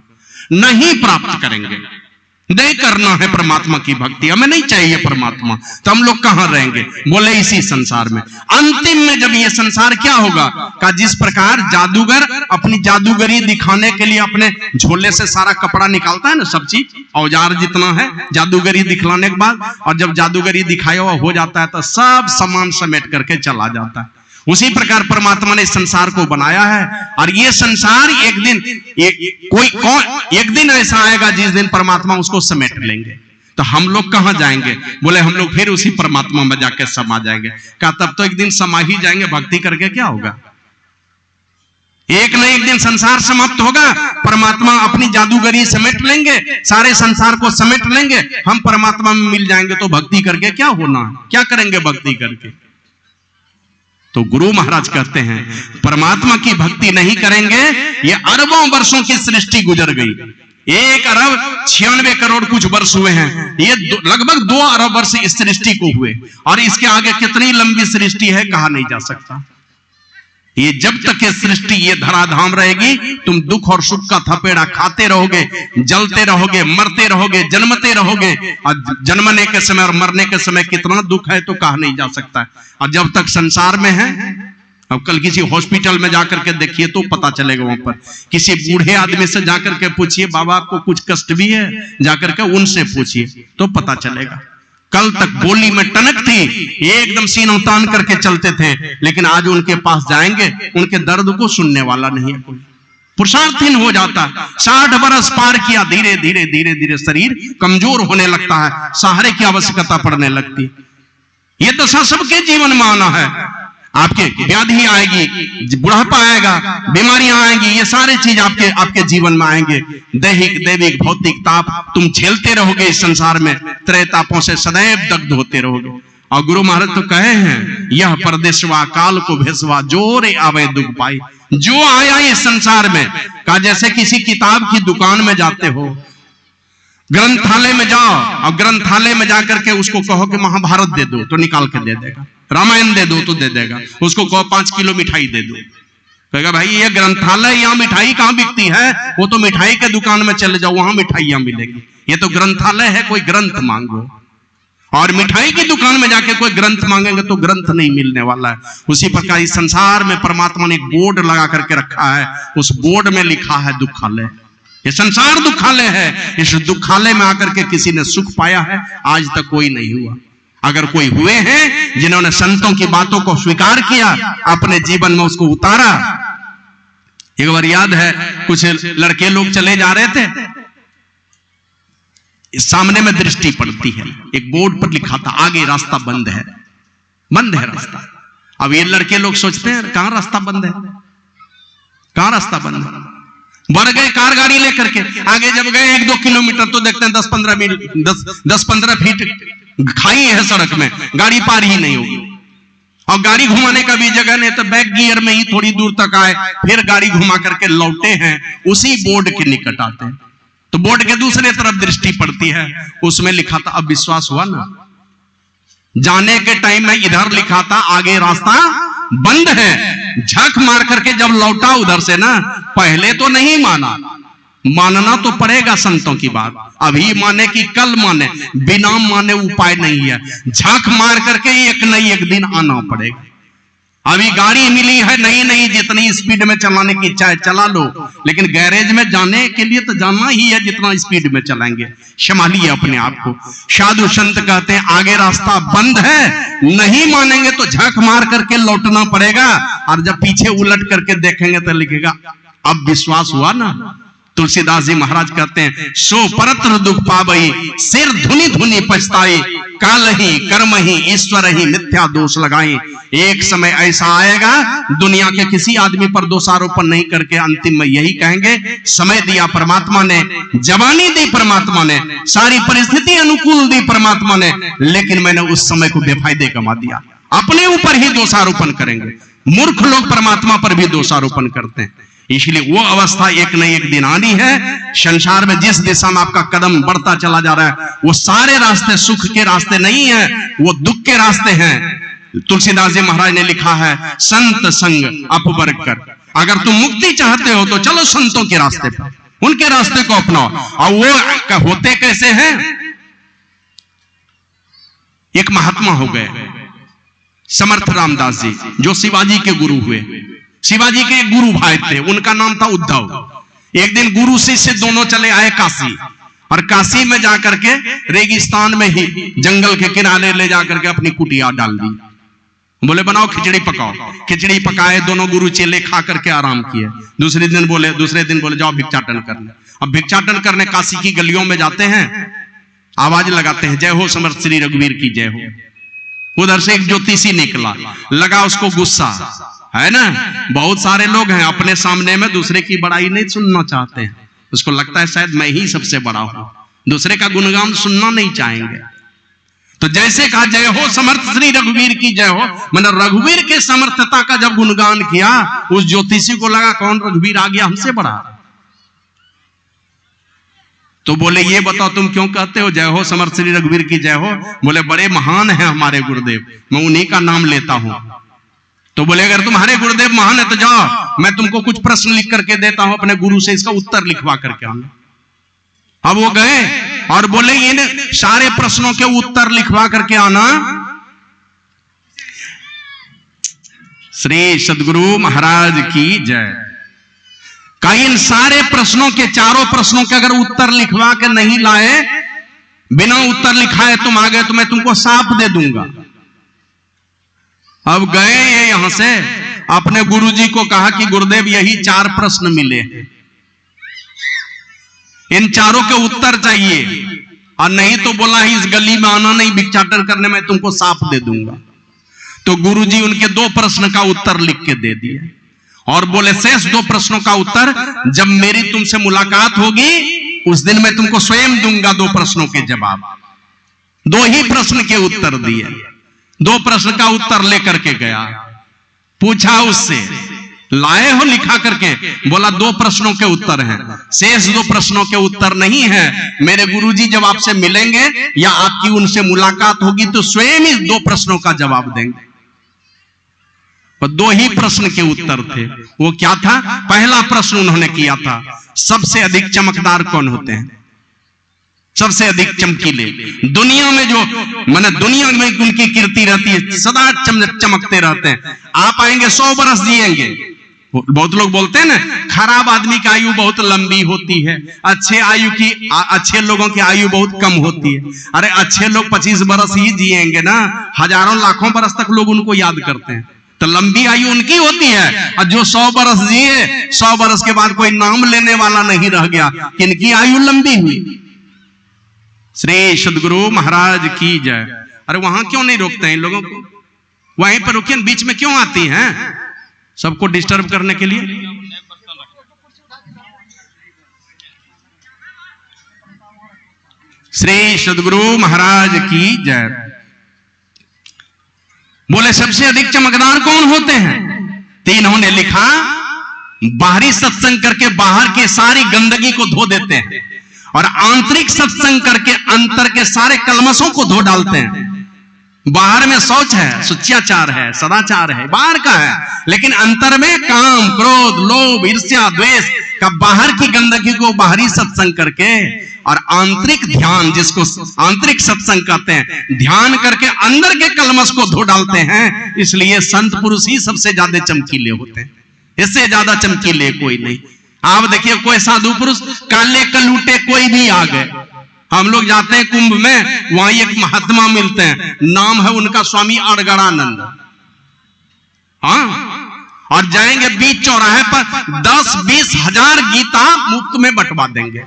नहीं प्राप्त करेंगे। नहीं करना है परमात्मा की भक्ति, हमें नहीं चाहिए परमात्मा, तो हम लोग कहां रहेंगे? बोले इसी संसार में। अंतिम में जब ये संसार क्या होगा का जिस प्रकार जादूगर अपनी जादूगरी दिखाने के लिए अपने झोले से सारा कपड़ा निकालता है ना, सब चीज औजार जितना है जादूगरी दिखलाने के बाद, और जब जादूगरी दिखाया हुआ हो जाता है तो सब सामान समेट करके चला जाता है। उसी प्रकार परमात्मा ने संसार को बनाया है, और ये संसार एक दिन ऐसा आएगा जिस दिन परमात्मा उसको समेट लेंगे। तो हम लोग कहां जाएंगे? बोले हम लोग फिर उसी परमात्मा में जाके समा जाएंगे। क्या तब तो एक दिन समा ही जाएंगे, भक्ति करके क्या होगा? एक न एक दिन संसार समाप्त होगा, परमात्मा अपनी जादूगरी समेट लेंगे, सारे संसार को समेट लेंगे, हम परमात्मा में मिल जाएंगे। तो भक्ति करके क्या होना, क्या करेंगे भक्ति करके? तो गुरु महाराज कहते हैं परमात्मा की भक्ति नहीं करेंगे, ये अरबों वर्षों की सृष्टि गुजर गई। 1 अरब 96 करोड़ कुछ वर्ष हुए हैं, ये लगभग 2 अरब वर्ष इस सृष्टि को हुए, और इसके आगे कितनी लंबी सृष्टि है कहा नहीं जा सकता। ये जब तक ये सृष्टि ये धराधाम रहेगी, तुम दुख और सुख का थपेड़ा खाते रहोगे, जलते रहोगे, मरते रहोगे, जन्मते रहोगे, और जन्मने के समय और मरने के समय कितना दुख है तो कहा नहीं जा सकता। और जब तक संसार में है, अब कल किसी हॉस्पिटल में जाकर के देखिए तो पता चलेगा, वहां पर किसी बूढ़े आदमी से जाकर के पूछिए बाबा आपको कुछ कष्ट भी है, जाकर के उनसे पूछिए तो पता चलेगा। कल तक बोली में टनक थी, एकदम सीना तान करके चलते थे, लेकिन आज उनके पास जाएंगे उनके दर्द को सुनने वाला नहीं है कोई। पुरुषार्थहीन हो जाता है। 60 बरस पार किया, धीरे धीरे धीरे धीरे शरीर कमजोर होने लगता है, सहारे की आवश्यकता पड़ने लगती है। ये दशा सबके जीवन में आना है। आपके व्याधि आएगी, बुढ़ापा आएगा, बीमारियां आएंगी, ये सारे चीज आपके जीवन में आएंगे। दैहिक दैविक भौतिक ताप तुम झेलते रहोगे इस संसार में, त्रय तापों से सदैव दग्ध होते रहोगे। और गुरु महाराज तो कहे हैं यह परदेशवा काल को भेसवा जोरे आवे दुख पाई। जो आया इस संसार में का, जैसे किसी किताब की दुकान में जाते हो, ग्रंथालय में जाओ और ग्रंथालय में जाकर के उसको कहो कि महाभारत दे दो तो निकाल के दे देगा, रामायण दे दो तो दे देगा। उसको कहो 5 किलो मिठाई दे दो, कहेगा भाई ये ग्रंथालय, यहाँ मिठाई कहाँ बिकती है? वो तो मिठाई के दुकान में चले जाओ, वहां मिठाइयां मिलेगी। ये तो ग्रंथालय है, कोई ग्रंथ मांगो। और मिठाई की दुकान में जाके कोई ग्रंथ मांगेंगे तो ग्रंथ नहीं मिलने वाला है। उसी प्रकार इस संसार में परमात्मा ने एक बोर्ड लगा करके रखा है, उस बोर्ड में लिखा है दुखालय। ये संसार दुखालय है। इस दुखालय में आकर के किसी ने सुख पाया है? आज तक कोई नहीं हुआ। अगर कोई हुए हैं जिन्होंने संतों की बातों को स्वीकार किया, अपने जीवन में उसको उतारा। एक बार याद है, कुछ लड़के लोग चले जा रहे थे, सामने में दृष्टि पड़ती है, एक बोर्ड पर लिखा था आगे रास्ता बंद है, बंद है रास्ता। अब ये लड़के लोग सोचते हैं कहां रास्ता बंद है, कहां रास्ता बंद है। बढ़ गए कार गाड़ी लेकर के, आगे जब गए 1-2 किलोमीटर तो देखते हैं 10-15 फीट खाई है सड़क में, गाड़ी पार ही नहीं होगी। और गाड़ी घुमाने का भी जगह नहीं, तो बैक गियर में ही थोड़ी दूर तक आए, फिर गाड़ी घुमा करके लौटे हैं, उसी बोर्ड के निकट आते हैं तो बोर्ड के दूसरे तरफ दृष्टि पड़ती है, उसमें लिखा था, अब विश्वास हुआ ना, जाने के टाइम में इधर लिखा था आगे रास्ता बंद है। झक मार करके जब लौटा उधर से ना, पहले तो नहीं माना, मानना तो पड़ेगा संतों की बात, अभी माने कि कल माने, बिना माने उपाय नहीं है। झक मार करके एक नहीं एक दिन आना पड़ेगा। अभी गाड़ी मिली है नई नई, जितनी स्पीड में चलाने की इच्छा है चला लो, लेकिन गैरेज में जाने के लिए तो जाना ही है जितना स्पीड में चलाएंगे। संभालिए अपने आप को। साधु संत कहते हैं आगे रास्ता बंद है, नहीं मानेंगे तो झक मार करके लौटना पड़ेगा, और जब पीछे उलट करके देखेंगे तो लिखेगा अब विश्वास हुआ ना। तुलसीदास जी महाराज कहते हैं, सो परत्र दुख पावई, सिर धुनी धुनी पछताई, काल ही कर्म ही ईश्वर ही मिथ्या दोष लगाई। एक समय ऐसा आएगा दुनिया के किसी आदमी पर दोषारोपण नहीं करके अंतिम में यही कहेंगे, समय दिया परमात्मा ने, जवानी दी परमात्मा ने, सारी परिस्थिति अनुकूल दी परमात्मा ने, लेकिन मैंने उस समय को बेफायदे कमा दिया। अपने ऊपर ही दोषारोपण करेंगे। मूर्ख लोग परमात्मा पर भी दोषारोपण करते हैं। इसलिए वो अवस्था एक न एक दिन आनी है। संसार में जिस दिशा में आपका कदम बढ़ता चला जा रहा है, वो सारे रास्ते सुख के रास्ते नहीं है, वो दुख के रास्ते हैं। तुलसीदास जी महाराज ने लिखा है, संत संग अपवर्ग कर। अगर तुम मुक्ति चाहते हो तो चलो संतों के रास्ते पर, उनके रास्ते को अपनाओ। और वो होते कैसे हैं? एक महात्मा हो गए समर्थ रामदास जी, जो शिवाजी के गुरु हुए। शिवाजी के एक गुरु भाई थे, उनका नाम था उद्धव। एक दिन गुरु शिष्य दोनों चले आए काशी, और काशी में जाकर के रेगिस्तान में ही जंगल के किनारे ले जाकर के अपनी कुटिया डाल दी। बोले बनाओ खिचड़ी पकाओ। खिचड़ी पकाए, दोनों गुरु चेले खा करके आराम किए। दूसरे दिन बोले जाओ भिक्षाटन करने। अब भिक्षाटन करने काशी की गलियों में जाते हैं, आवाज लगाते हैं, जय हो समर्थ श्री रघुवीर की जय हो। उधर से एक ज्योतिषी निकला, लगा उसको गुस्सा, है ना। बहुत सारे लोग हैं अपने सामने में दूसरे की बड़ाई नहीं सुनना चाहते हैं। उसको लगता है शायद मैं ही सबसे बड़ा हूं, दूसरे का गुणगान सुनना नहीं चाहेंगे। तो जैसे कहा जय हो समर्थ श्री रघुवीर की जय हो, मतलब रघुवीर के समर्थता का जब गुणगान किया, उस ज्योतिषी को लगा कौन रघुवीर आ गया हमसे बड़ा। तो बोले ये बताओ तुम क्यों कहते हो जय हो समर्थ श्री रघुवीर की जय हो? बोले बड़े महान हैं हमारे गुरुदेव, मैं उन्हीं का नाम लेता हूं। तो बोले अगर तुम्हारे गुरुदेव महान है तो जाओ, मैं तुमको कुछ प्रश्न लिख करके देता हूं, अपने गुरु से इसका उत्तर लिखवा करके आना। अब वो गए और बोले इन सारे प्रश्नों के उत्तर लिखवा करके आना। श्री सदगुरु महाराज की जय। का इन सारे प्रश्नों के, चारों प्रश्नों के अगर उत्तर लिखवा के नहीं लाए, बिना उत्तर लिखाए तुम आ गए तो मैं तुमको साफ दे दूंगा। अब गए ये यहां से, अपने गुरुजी को कहा कि गुरुदेव यही 4 प्रश्न मिले हैं, इन चारों के उत्तर चाहिए, और नहीं तो बोला इस गली में आना नहीं, भिक्षाटन करने में तुमको साफ दे दूंगा। तो गुरुजी उनके 2 प्रश्न का उत्तर लिख के दे दिए और बोले शेष 2 प्रश्नों का उत्तर जब मेरी तुमसे मुलाकात होगी उस दिन मैं तुमको स्वयं दूंगा 2 प्रश्नों के जवाब। 2 ही प्रश्न के उत्तर दिए, 2 प्रश्न का उत्तर लेकर के गया। पूछा उससे, लाए हो लिखा करके? बोला 2 प्रश्नों के उत्तर हैं, शेष 2 प्रश्नों के उत्तर नहीं है। मेरे गुरुजी जब आपसे मिलेंगे या आपकी उनसे मुलाकात होगी तो स्वयं इस 2 प्रश्नों का जवाब देंगे। पर 2 ही प्रश्न के उत्तर थे। वो क्या था? पहला प्रश्न उन्होंने किया था, सबसे अधिक चमकदार कौन होते हैं? सबसे अधिक चमकीले दुनिया में, जो माने दुनिया में उनकी कीर्ति रहती है, सदा चमकते रहते हैं। आप आएंगे 100 बरस जिएंगे। बहुत लोग बोलते हैं ना, खराब आदमी की आयु बहुत लंबी होती है, अच्छे लोगों की आयु बहुत कम होती है। अरे अच्छे लोग 25 बरस ही जिएंगे ना, हजारों लाखों बरस तक लोग उनको याद करते हैं। तो लंबी आयु उनकी होती है, और जो 100 बरस जिए, 100 बरस के बाद कोई नाम लेने वाला नहीं रह गया, किनकी आयु लंबी हुई। श्री सदगुरु महाराज की जय। अरे वहां क्यों नहीं रोकते हैं इन लोगों को? वहीं पर रुकिए, बीच में क्यों आती हैं सबको डिस्टर्ब करने के लिए? श्री सदगुरु महाराज की जय। बोले सबसे अधिक चमकदार कौन होते हैं? तो इन्होंने लिखा, बाहरी सत्संग करके बाहर की सारी गंदगी को धो देते हैं, और आंतरिक सत्संग करके अंतर के सारे कलमशों को धो डालते हैं। बाहर में शौच है, शुच्याचार है, सदाचार है, बाहर का है, लेकिन अंतर में काम, क्रोध, लोभ, ईर्ष्या, द्वेष का बाहर की गंदगी को बाहरी सत्संग करके, और आंतरिक ध्यान, जिसको आंतरिक सत्संग कहते हैं, ध्यान करके अंदर के कलमश को धो डालते हैं। इसलिए संत पुरुष ही सबसे ज्यादा चमकीले होते हैं, इससे ज्यादा चमकीले कोई नहीं। आप देखिए कोई साधु पुरुष काले कलूटे कोई भी आ गए, हम लोग जाते हैं कुंभ में, वहां एक महात्मा मिलते हैं, नाम है उनका स्वामी अड़गड़ानंद। हाँ, और जाएंगे बीच चौराहे पर 10-20 हजार गीता मुफ्त में बंटवा देंगे।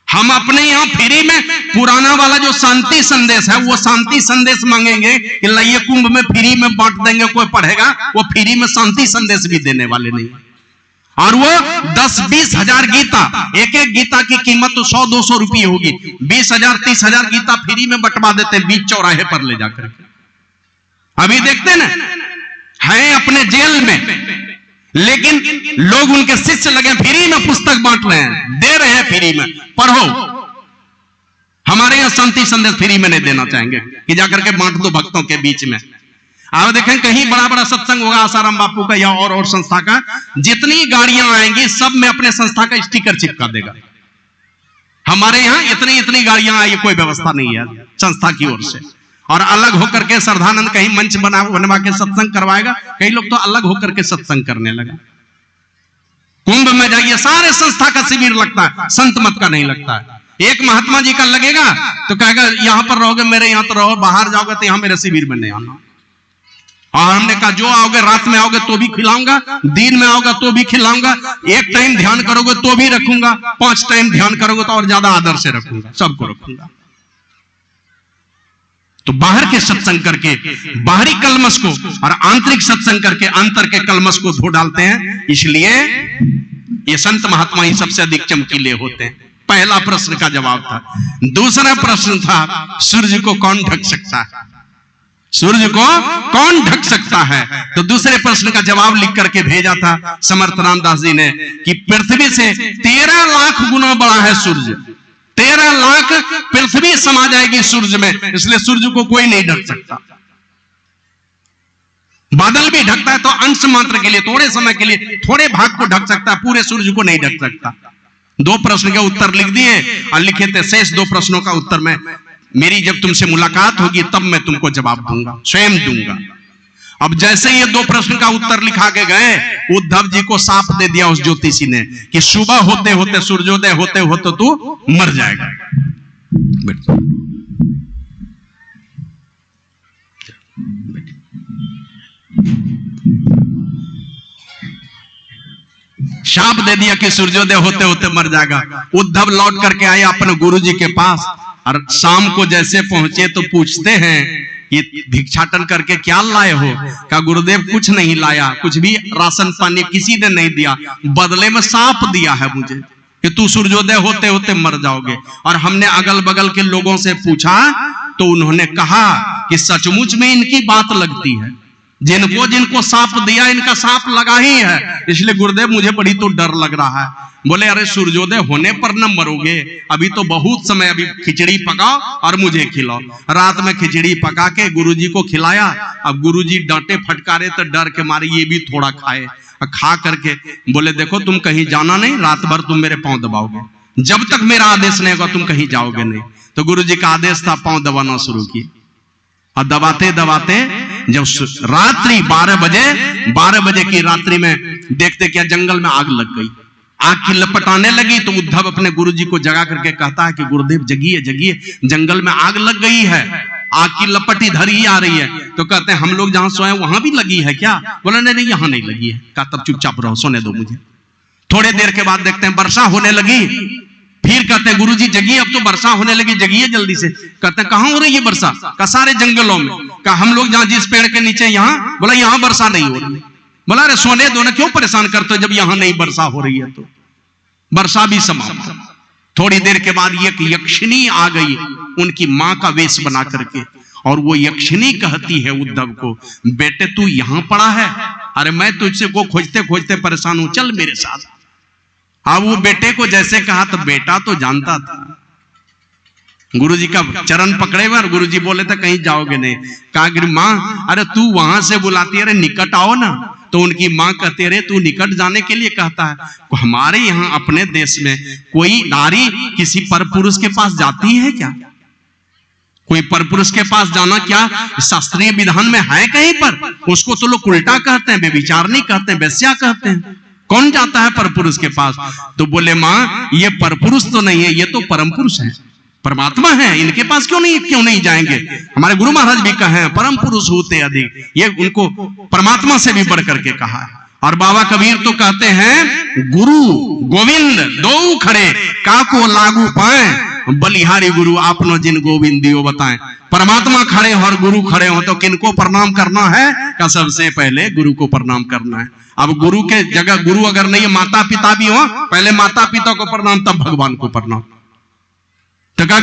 हम अपने यहां फ्री में पुराना वाला जो शांति संदेश है वो शांति संदेश मांगेंगे कि लाइए कुंभ में फ्री में बांट देंगे, कोई पढ़ेगा, वो फ्री में शांति संदेश भी देने वाले नहीं। और वो 10-20 हजार गीता, एक एक गीता की कीमत तो 100-200 रुपये होगी, 20,000-30,000 गीता फ्री में बंटवा देते हैं बीच चौराहे पर ले जाकर। अभी देखते ना हैं अपने जेल में, लेकिन लोग उनके शिष्य लगे फ्री में पुस्तक बांट रहे हैं, दे रहे हैं फ्री में, पढ़ो। हमारे यहां शांति संदेश फ्री में नहीं देना चाहेंगे कि जाकर के बांट दो भक्तों के बीच में। आप देखें कहीं बड़ा बड़ा सत्संग होगा आसाराम बापू का या और संस्था का, जितनी गाड़ियां आएंगी सब में अपने संस्था का स्टिकर चिपका देगा। हमारे यहां इतनी गाड़ियां आई, कोई व्यवस्था नहीं है संस्था की ओर से। और अलग होकर के श्रद्धानंद कहीं मंच बनवा के सत्संग करवाएगा, कई लोग तो अलग होकर के सत्संग करने लगा। कुंभ में जाइए सारे संस्था का शिविर लगता है, संत मत का नहीं लगता है। एक महात्मा जी का लगेगा तो कहेगा यहां पर रहोगे मेरे यहां तो रहो, बाहर जाओगे तो यहां मेरे शिविर में नहीं आना। और हमने कहा जो आओगे रात में आओगे तो भी खिलाऊंगा, दिन में आओगे तो भी खिलाऊंगा, एक टाइम ध्यान करोगे तो भी रखूंगा, 5 टाइम ध्यान करोगे तो और ज्यादा आदर से रखूंगा, सबको रखूंगा। तो बाहर के सत्संग करके बाहरी कलमश को और आंतरिक सत्संग करके अंतर के कलमश को धो डालते हैं। इसलिए ये संत महात्मा ही सबसे अधिक चमकीले होते हैं। पहला प्रश्न का जवाब था। दूसरा प्रश्न था सूर्य को कौन ढक सकता है, सूर्य को कौन ढक सकता है। तो दूसरे प्रश्न का जवाब लिख करके भेजा था समर्थ रामदास जी ने कि पृथ्वी से 13 लाख गुना बड़ा है सूर्य, 13 लाख पृथ्वी समा जाएगी सूर्य में, इसलिए सूर्य को कोई नहीं ढक सकता। बादल भी ढकता है तो अंश मात्र के लिए, थोड़े समय के लिए, थोड़े भाग को ढक सकता है, पूरे सूर्य को नहीं ढक सकता। 2 प्रश्न के उत्तर लिख दिए और लिखे थे शेष 2 प्रश्नों का उत्तर मैं मेरी जब तुमसे मुलाकात होगी तब मैं तुमको जवाब दूंगा, स्वयं दूंगा। अब जैसे ये 2 प्रश्न का उत्तर लिखा के गए, उद्धव जी को साफ दे दिया उस ज्योतिषी ने कि सुबह होते होते सूर्योदय होते होते तू मर जाएगा। शाप दे दिया कि सूर्योदय होते होते मर जाएगा। उद्धव लौट करके आए अपने गुरुजी के पास और शाम को जैसे पहुंचे तो पूछते हैं ये भिक्षाटन करके क्या लाए हो। कहा गुरुदेव कुछ नहीं लाया, कुछ भी राशन पानी किसी ने नहीं दिया, बदले में सांप दिया है मुझे कि तू सूर्योदय होते होते मर जाओगे। और हमने अगल बगल के लोगों से पूछा तो उन्होंने कहा कि सचमुच में इनकी बात लगती है, जिनको सांप दिया इनका सांप लगा ही है, इसलिए गुरुदेव मुझे बड़ी तो डर लग रहा है। बोले अरे सूर्योदय होने पर न मरोगे, अभी तो बहुत समय, अभी खिचड़ी पकाओ और मुझे खिलाओ। रात में खिचड़ी पका के गुरुजी को खिलाया। अब गुरुजी डांटे फटकारे तो डर के मारे ये भी थोड़ा खाए, खा करके बोले देखो तुम कहीं जाना नहीं, रात भर तुम मेरे पांव दबाओगे, जब तक मेरा आदेश नहीं होगा तुम कहीं जाओगे नहीं। तो गुरुजी का आदेश था, पांव दबाना शुरू किए और दबाते दबाते जब रात्रि 12 बजे की रात्रि में देखते क्या जंगल में आग लग गई। आग की लपट आने लगी तो उद्धव अपने गुरुजी को जगा करके कहता है कि गुरुदेव जगिए जगिए, जंगल में आग लग गई है, आग की लपट इधर ही आ रही है। तो कहते हैं हम लोग जहां सोए वहां भी लगी है क्या। बोला नहीं यहां नहीं लगी है। कहा तब चुपचाप रहो, सोने दो मुझे। थोड़े देर के बाद देखते हैं वर्षा होने लगी। फिर कहते हैं गुरुजी जगिए, अब तो वर्षा होने लगी, जगिए जल्दी से। कहते हैं कहां हो रही है वर्षा। का सारे जंगलों में। कहा हम लोग जहां जिस पेड़ के नीचे यहां। बोला यहां वर्षा नहीं हो रही। बोला अरे सोने दो ना, क्यों परेशान करते हो, जब यहां नहीं वर्षा हो रही है तो। वर्षा भी समाप्त। थोड़ी देर के बाद एक यक्षिणी आ गई उनकी मां का वेश बना करके, और वो यक्षिणी कहती है उद्धव को बेटे तू यहां पड़ा है, अरे मैं तुझसे को खोजते खोजते परेशान हूं, चल मेरे साथ। अब वो बेटे को जैसे कहा तो बेटा तो जानता था। गुरुजी का चरण पकड़े हुए और गुरुजी बोले थे कहीं जाओगे नहीं। कहा माँ अरे तू वहां से बुलाती है, अरे निकट आओ ना। तो उनकी माँ कहती है अरे तू निकट जाने के लिए कहता है। हमारे यहाँ अपने देश में कोई नारी किसी परपुरुष के पास जाती है क्या। कोई परपुरुष के पास जाना क्या शास्त्रीय विधान में है कहीं पर। उसको तो लोग उल्टा कहते हैं, बेविचारनी कहते हैं, वेश्या कहते हैं। कौन जाता है परपुरुष के पास। तो बोले माँ ये परपुरुष तो नहीं है, ये तो परम पुरुष है, परमात्मा है, इनके पास क्यों नहीं जाएंगे। हमारे गुरु महाराज भी कहे परम पुरुष होते अधिक, ये उनको परमात्मा से भी बढ़ करके कहा है। और बाबा कबीर तो कहते हैं गुरु गोविंद दो खड़े काको लागू पाए, बलिहारी गुरु आपनो जिन गोविंद दियो बताएं। परमात्मा खड़े और गुरु खड़े हो तो किनको प्रणाम करना है? का सबसे पहले गुरु को प्रणाम करना है। अब गुरु के जगह गुरु अगर नहीं है, माता पिता भी हो, पहले माता पिता को प्रणाम तब भगवान को प्रणाम। तो कहा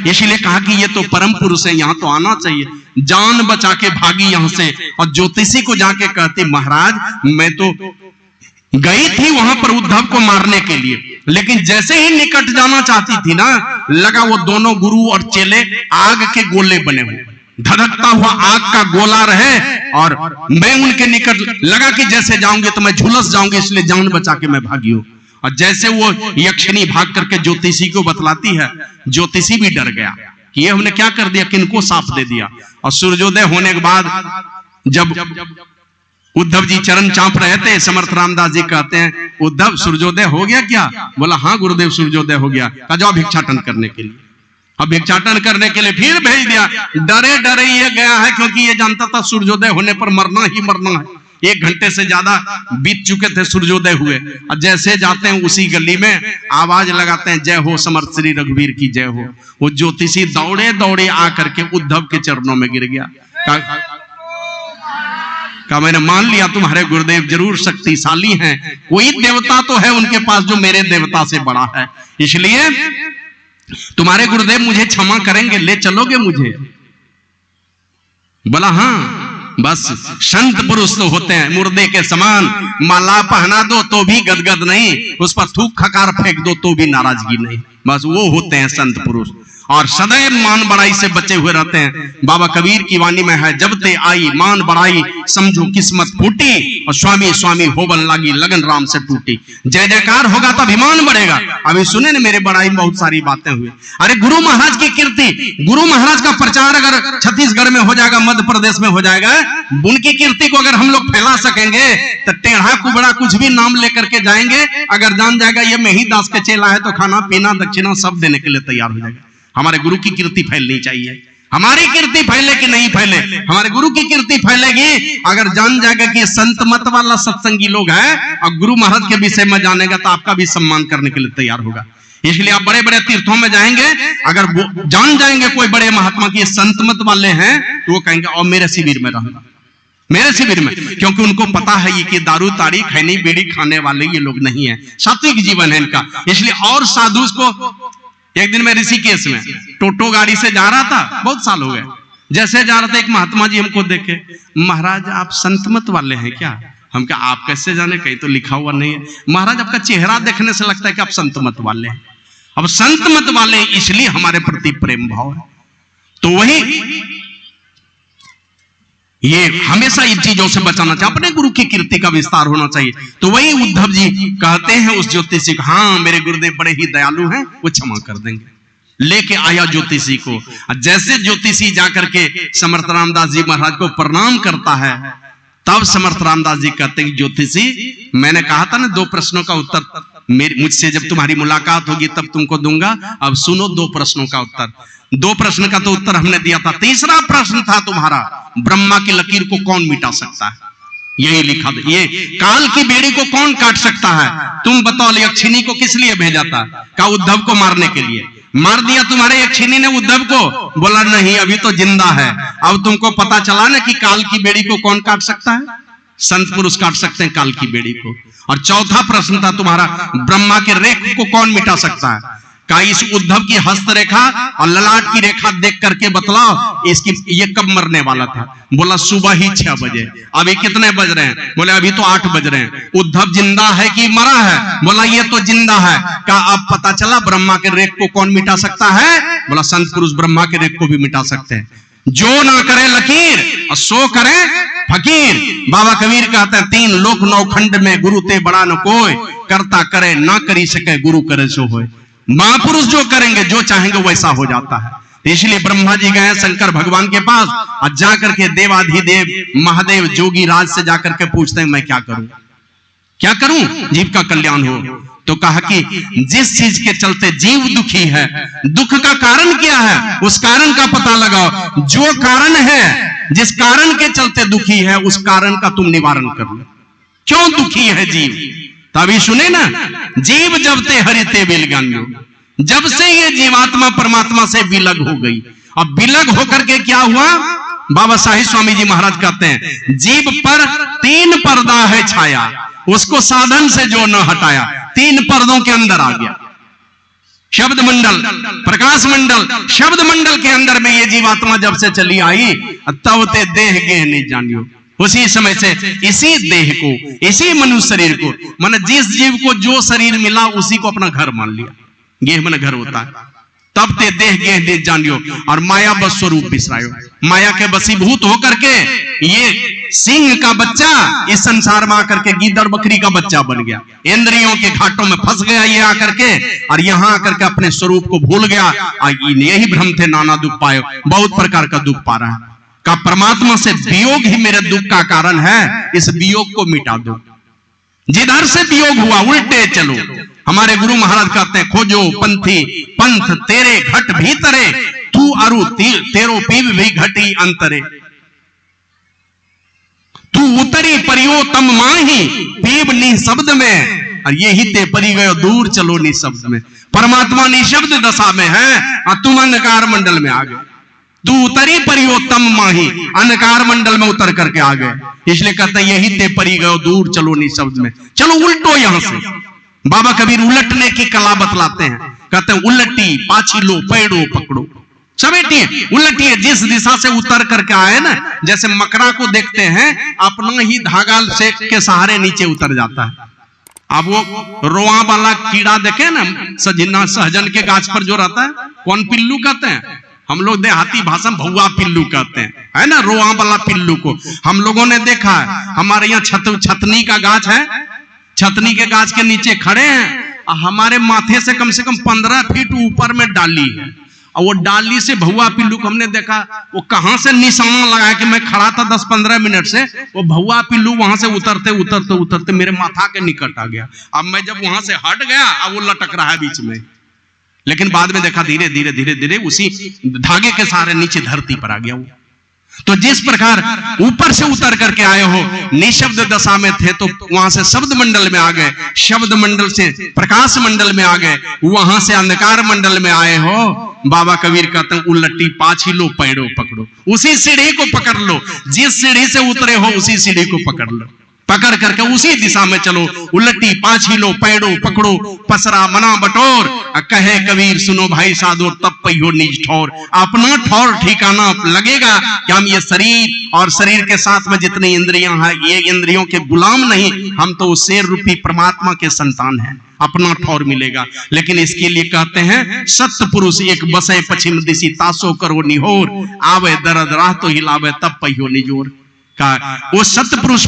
इसीलिए कहा कि ये तो परम पुरुष है, यहां तो आना चाहिए। जान बचा के भागी यहां से और ज्योतिषी को जाके कहती महाराज मैं तो गई थी वहां पर उद्धव को मारने के लिए, लेकिन जैसे ही निकट जाना चाहती थी ना, लगा वो दोनों गुरु और चेले आग के गोले बने हुए, धधकता हुआ आग का गोला रहे और मैं उनके निकट लगा कि जैसे जाऊंगी तो मैं झुलस जाऊंगी, इसलिए जान बचा के मैं भागी हूं। और जैसे वो यक्षिणी भाग करके ज्योतिषी को बतलाती है, ज्योतिषी भी डर गया कि ये हमने क्या कर दिया, किनको साफ दे दिया। और सूर्योदय होने के बाद जब उद्धव जी चरण चांप रहे थे, समर्थ रामदास जी कहते हैं उद्धव सूर्योदय हो गया क्या? बोला हाँ गुरुदेव सूर्योदय हो गया। कहा जाओ भिक्षाटन करने के लिए। अब भिक्षाटन करने के लिए फिर भेज दिया। डरे डरे ये गया है क्योंकि ये जानता था सूर्योदय होने पर मरना ही मरना है। 1 घंटे से ज्यादा बीत चुके थे सूर्योदय हुए, और जैसे जाते हैं उसी गली में आवाज लगाते हैं जय हो समर्थ श्री रघुवीर की जय हो। वो ज्योतिषी दौड़े दौड़े आकर के उद्धव के चरणों में गिर गया। कहा मैंने मान लिया तुम्हारे गुरुदेव जरूर शक्तिशाली हैं, कोई देवता तो है उनके पास जो मेरे देवता से बड़ा है, इसलिए तुम्हारे गुरुदेव मुझे क्षमा करेंगे, ले चलोगे मुझे? बोला हाँ। बस संत पुरुष तो होते हैं मुर्दे के समान, माला पहना दो तो भी गदगद नहीं, उस पर थूक खकार फेंक दो तो भी नाराजगी नहीं। बस वो होते हैं संत पुरुष, और सदैव मान बड़ाई से बचे हुए रहते हैं। बाबा कबीर की वाणी में है जब ते आई मान बड़ाई समझो किस्मत फूटी, और स्वामी स्वामी होबन लागी लगन राम से टूटी। जय जयकार होगा तो अभिमान बढ़ेगा। अभी सुने ना मेरे बड़ाई में बहुत सारी बातें हुई। अरे गुरु महाराज की कीर्ति, गुरु महाराज का प्रचार अगर छत्तीसगढ़ में हो जाएगा, मध्य प्रदेश में हो जाएगा, उनकी कीर्ति को अगर हम लोग फैला सकेंगे तो टेढ़ा कुबड़ा कुछ भी नाम लेकर के जाएंगे, अगर जान जाएगा ये मेही दास के चेला है तो खाना पीना दक्षिणा सब देने के लिए तैयार हो जाएगा। हमारे गुरु की कीर्ति फैलनी चाहिए। हमारी कीर्ति फैले कि नहीं फैले, हमारे गुरु की कीर्ति फैलेगी अगर जान जाएगा कि संत मत वाला सत्संगी लोग हैं और गुरु महाराज के विषय में जानेगा तो आपका भी सम्मान करने के लिए तैयार होगा। इसलिए आप बड़े बड़े तीर्थों में जाएंगे, अगर जान जाएंगे कोई बड़े महात्मा की संत मत वाले हैं तो वो कहेंगे और मेरे शिविर में रहना, मेरे शिविर में, क्योंकि उनको पता है ये कि दारू ताड़ी खैनी बीड़ी खाने वाले ये लोग नहीं है, सात्विक जीवन है इनका। इसलिए और साधु को एक दिन मैं ऋषिकेश में टोटो गाड़ी से जा रहा था, बहुत साल हो गए, जैसे जा रहा था एक महात्मा जी हमको देखे, महाराज आप संत मत वाले हैं क्या? हम क्या आप कैसे जाने, कहीं तो लिखा हुआ नहीं है। महाराज आपका चेहरा देखने से लगता है कि आप संत मत वाले हैं। अब संत मत वाले इसलिए हमारे प्रति प्रेम भाव है, तो वही ये हमेशा इन चीजों से बचाना चाहिए, अपने गुरु की कीर्ति का विस्तार होना चाहिए। तो वही उद्धव जी कहते हैं उस ज्योतिषी को, हाँ मेरे गुरुदेव बड़े ही दयालु हैं, वो क्षमा कर देंगे। लेके आया ज्योतिषी को, जैसे ज्योतिषी जाकर के समर्थ रामदास जी महाराज को प्रणाम करता है, तब समर्थ रामदास जी कहते हैं ज्योतिषी मैंने कहा था ना 2 प्रश्नों का उत्तर मुझसे जब तुम्हारी मुलाकात होगी तब तुमको दूंगा, अब सुनो 2 प्रश्नों का उत्तर। 2 प्रश्न का तो उत्तर हमने दिया था, तीसरा प्रश्न था तुम्हारा ब्रह्मा की लकीर को कौन मिटा सकता है, यही लिखा था, ये काल की बेड़ी को कौन काट सकता है, तुम बताओ। यक्षिणी को किस लिए भेजा था? कहा उद्धव को मारने के लिए। मार दिया तुम्हारे यक्षिणी ने उद्धव को? बोला नहीं अभी तो जिंदा है। अब तुमको पता चला ना कि काल की बेड़ी को कौन काट सकता है? संत पुरुष काट सकते हैं काल की बेड़ी को। और चौथा प्रश्न था तुम्हारा ब्रह्मा के रेख को कौन मिटा सकता है? का इस उद्धव की हस्तरेखा और ललाट की रेखा देख करके बतलाओ इसकी ये कब मरने वाला था? बोला सुबह ही 6 बजे। अभी कितने बज रहे हैं? बोले अभी तो 8 बज रहे हैं। उद्धव जिंदा है कि मरा है? बोला ये तो जिंदा है। का अब पता चला ब्रह्मा के रेख को कौन मिटा सकता है? बोला संत पुरुष ब्रह्मा के रेख को भी मिटा सकते हैं। जो ना करे लकीर और सो करे फकीर। बाबा कबीर कहते हैं 3 लोक 9 खंड में गुरु ते बड़ा न कोई, करता करे ना करी सके गुरु करे सो होए। महापुरुष जो करेंगे जो चाहेंगे वैसा हो जाता है। इसलिए ब्रह्मा जी गए शंकर भगवान के पास और जाकर के देवाधिदेव महादेव जोगी राज से जाकर के पूछते हैं मैं क्या करूं, क्या करूं जीव का कल्याण हो? तो कहा कि जिस चीज के चलते जीव दुखी है, दुख का कारण क्या है उस कारण का पता लगाओ। जो कारण है जिस कारण के चलते दुखी है उस कारण का तुम निवारण कर लो। क्यों दुखी है जीव? तभी सुने ना, जीव जब ते हरिते बिलगंजो, जब से ये जीवात्मा परमात्मा से विलग हो गई। अब विलग होकर के क्या हुआ? बाबा साहिब स्वामी जी महाराज कहते हैं, जीव पर 3 पर्दा है छाया, उसको साधन से जो न हटाया, 3 पर्दों के अंदर आ गया। शब्द मंडल, प्रकाश मंडल, शब्द मंडल के अंदर में ये जीवात्मा जब से चली आई, तब ते देह गेह नहीं जानियो। उसी समय से इसी देह को, इसी मनुष्य शरीर को, माने जिस जीव को जो शरीर मिला उसी को अपना घर मान लिया। गेह मन घर होता है। तब ते देह गेह दे जानियो और माया बस स्वरूप बिसरायो। माया के वशीभूत होकर के ये सिंह का बच्चा इस संसार में आकर के गीदड़ बकरी का बच्चा बन गया। इंद्रियों के घाटों में फंस गया ये आकर के, और यहां आकर के अपने स्वरूप को भूल गया। यही भ्रम थे, नाना दुख पाए, बहुत प्रकार का दुख पा रहा है। का परमात्मा से वियोग ही मेरे दुख का कारण है, इस वियोग को मिटा दो। जिधर से वियोग हुआ उल्टे चलो। हमारे गुरु महाराज कहते हैं, खोजो पंथी पंथ तेरे घट भीतरे, तू अरु तेरो पीव भी घटी अंतरे, तू उतरी परियो तम माही पीव निशब्द में, और यही ते परी गयो दूर चलो निशब्द में। परमात्मा निशब्द दशा में है और तुम अंधकार मंडल में आ गए। तू उतरी परियोत्तम माही, अंधकार मंडल में उतर करके आ गए। इसलिए कहते हैं, यही ते परी गयो दूर चलो निशब्द में। चलो उल्टो यहां से। बाबा कबीर उलटने की कला बतलाते हैं। कहते हैं, उलटी पाछी लो पैड़ो पकड़ो, समेटिए उलटिए। जिस दिशा से उतर करके आए ना, जैसे मकड़ा को देखते हैं अपना ही धागा से के सहारे नीचे उतर जाता है। अब वो रोआ वाला कीड़ा देखे ना, सहजन के गाछ पर जो रहता है, कौन पिल्लू कहते हैं हम लोग, देहाती भाषा में भौवा पिल्लू कहते हैं, है ना, रोआ वाला पिल्लू को हम लोगों ने देखा है। हमारे यहाँ छतनी का गाछ है, छतनी के गाछ के नीचे खड़े हैं, हमारे माथे से कम 15 फीट ऊपर में डाली है, और वो डाली से भौवा पिल्लू को हमने देखा, वो कहां से निशाना लगाया कि मैं खड़ा था 10-15 मिनट से, वो भौवा पिल्लू वहां से उतरते उतरते उतरते मेरे माथा के निकट आ गया। अब मैं जब वहां से हट गया, अब वो लटक रहा है बीच में, लेकिन बाद में देखा धीरे धीरे धीरे धीरे उसी धागे के सहारे नीचे धरती पर आ गया वो। तो जिस प्रकार ऊपर से उतर करके आए हो, निशब्द दशा में थे तो वहां से शब्द मंडल में आ गए, शब्द मंडल से प्रकाश मंडल में आ गए, वहां से अंधकार मंडल में आए हो। बाबा कबीर कहते हैं, उलटी पाछी लो पैड़ो पकड़ो, उसी सीढ़ी को पकड़ लो, जिस सीढ़ी से उतरे हो उसी सीढ़ी को पकड़ लो, पकड़ करके उसी दिशा में चलो। उलटी पाछी लो पैड़ो पकड़ो, पसरा मना बटोर, कहे कबीर सुनो भाई साधो तब पहियो निज ठौर। अपना ठौर ठिकाना लगेगा कि हम ये शरीर और शरीर के साथ में जितनी इंद्रियां हैं, ये इंद्रियों के गुलाम नहीं, हम तो शेर रूपी परमात्मा के संतान हैं, अपना ठौर मिलेगा। लेकिन इसके लिए कहते हैं, सत्य पुरुष एक बसे पश्चिम दिशी तासो करो निहोर, आवे दर्द राह तो हिलावे तब पहियो निजोर। का वो सत्य पुरुष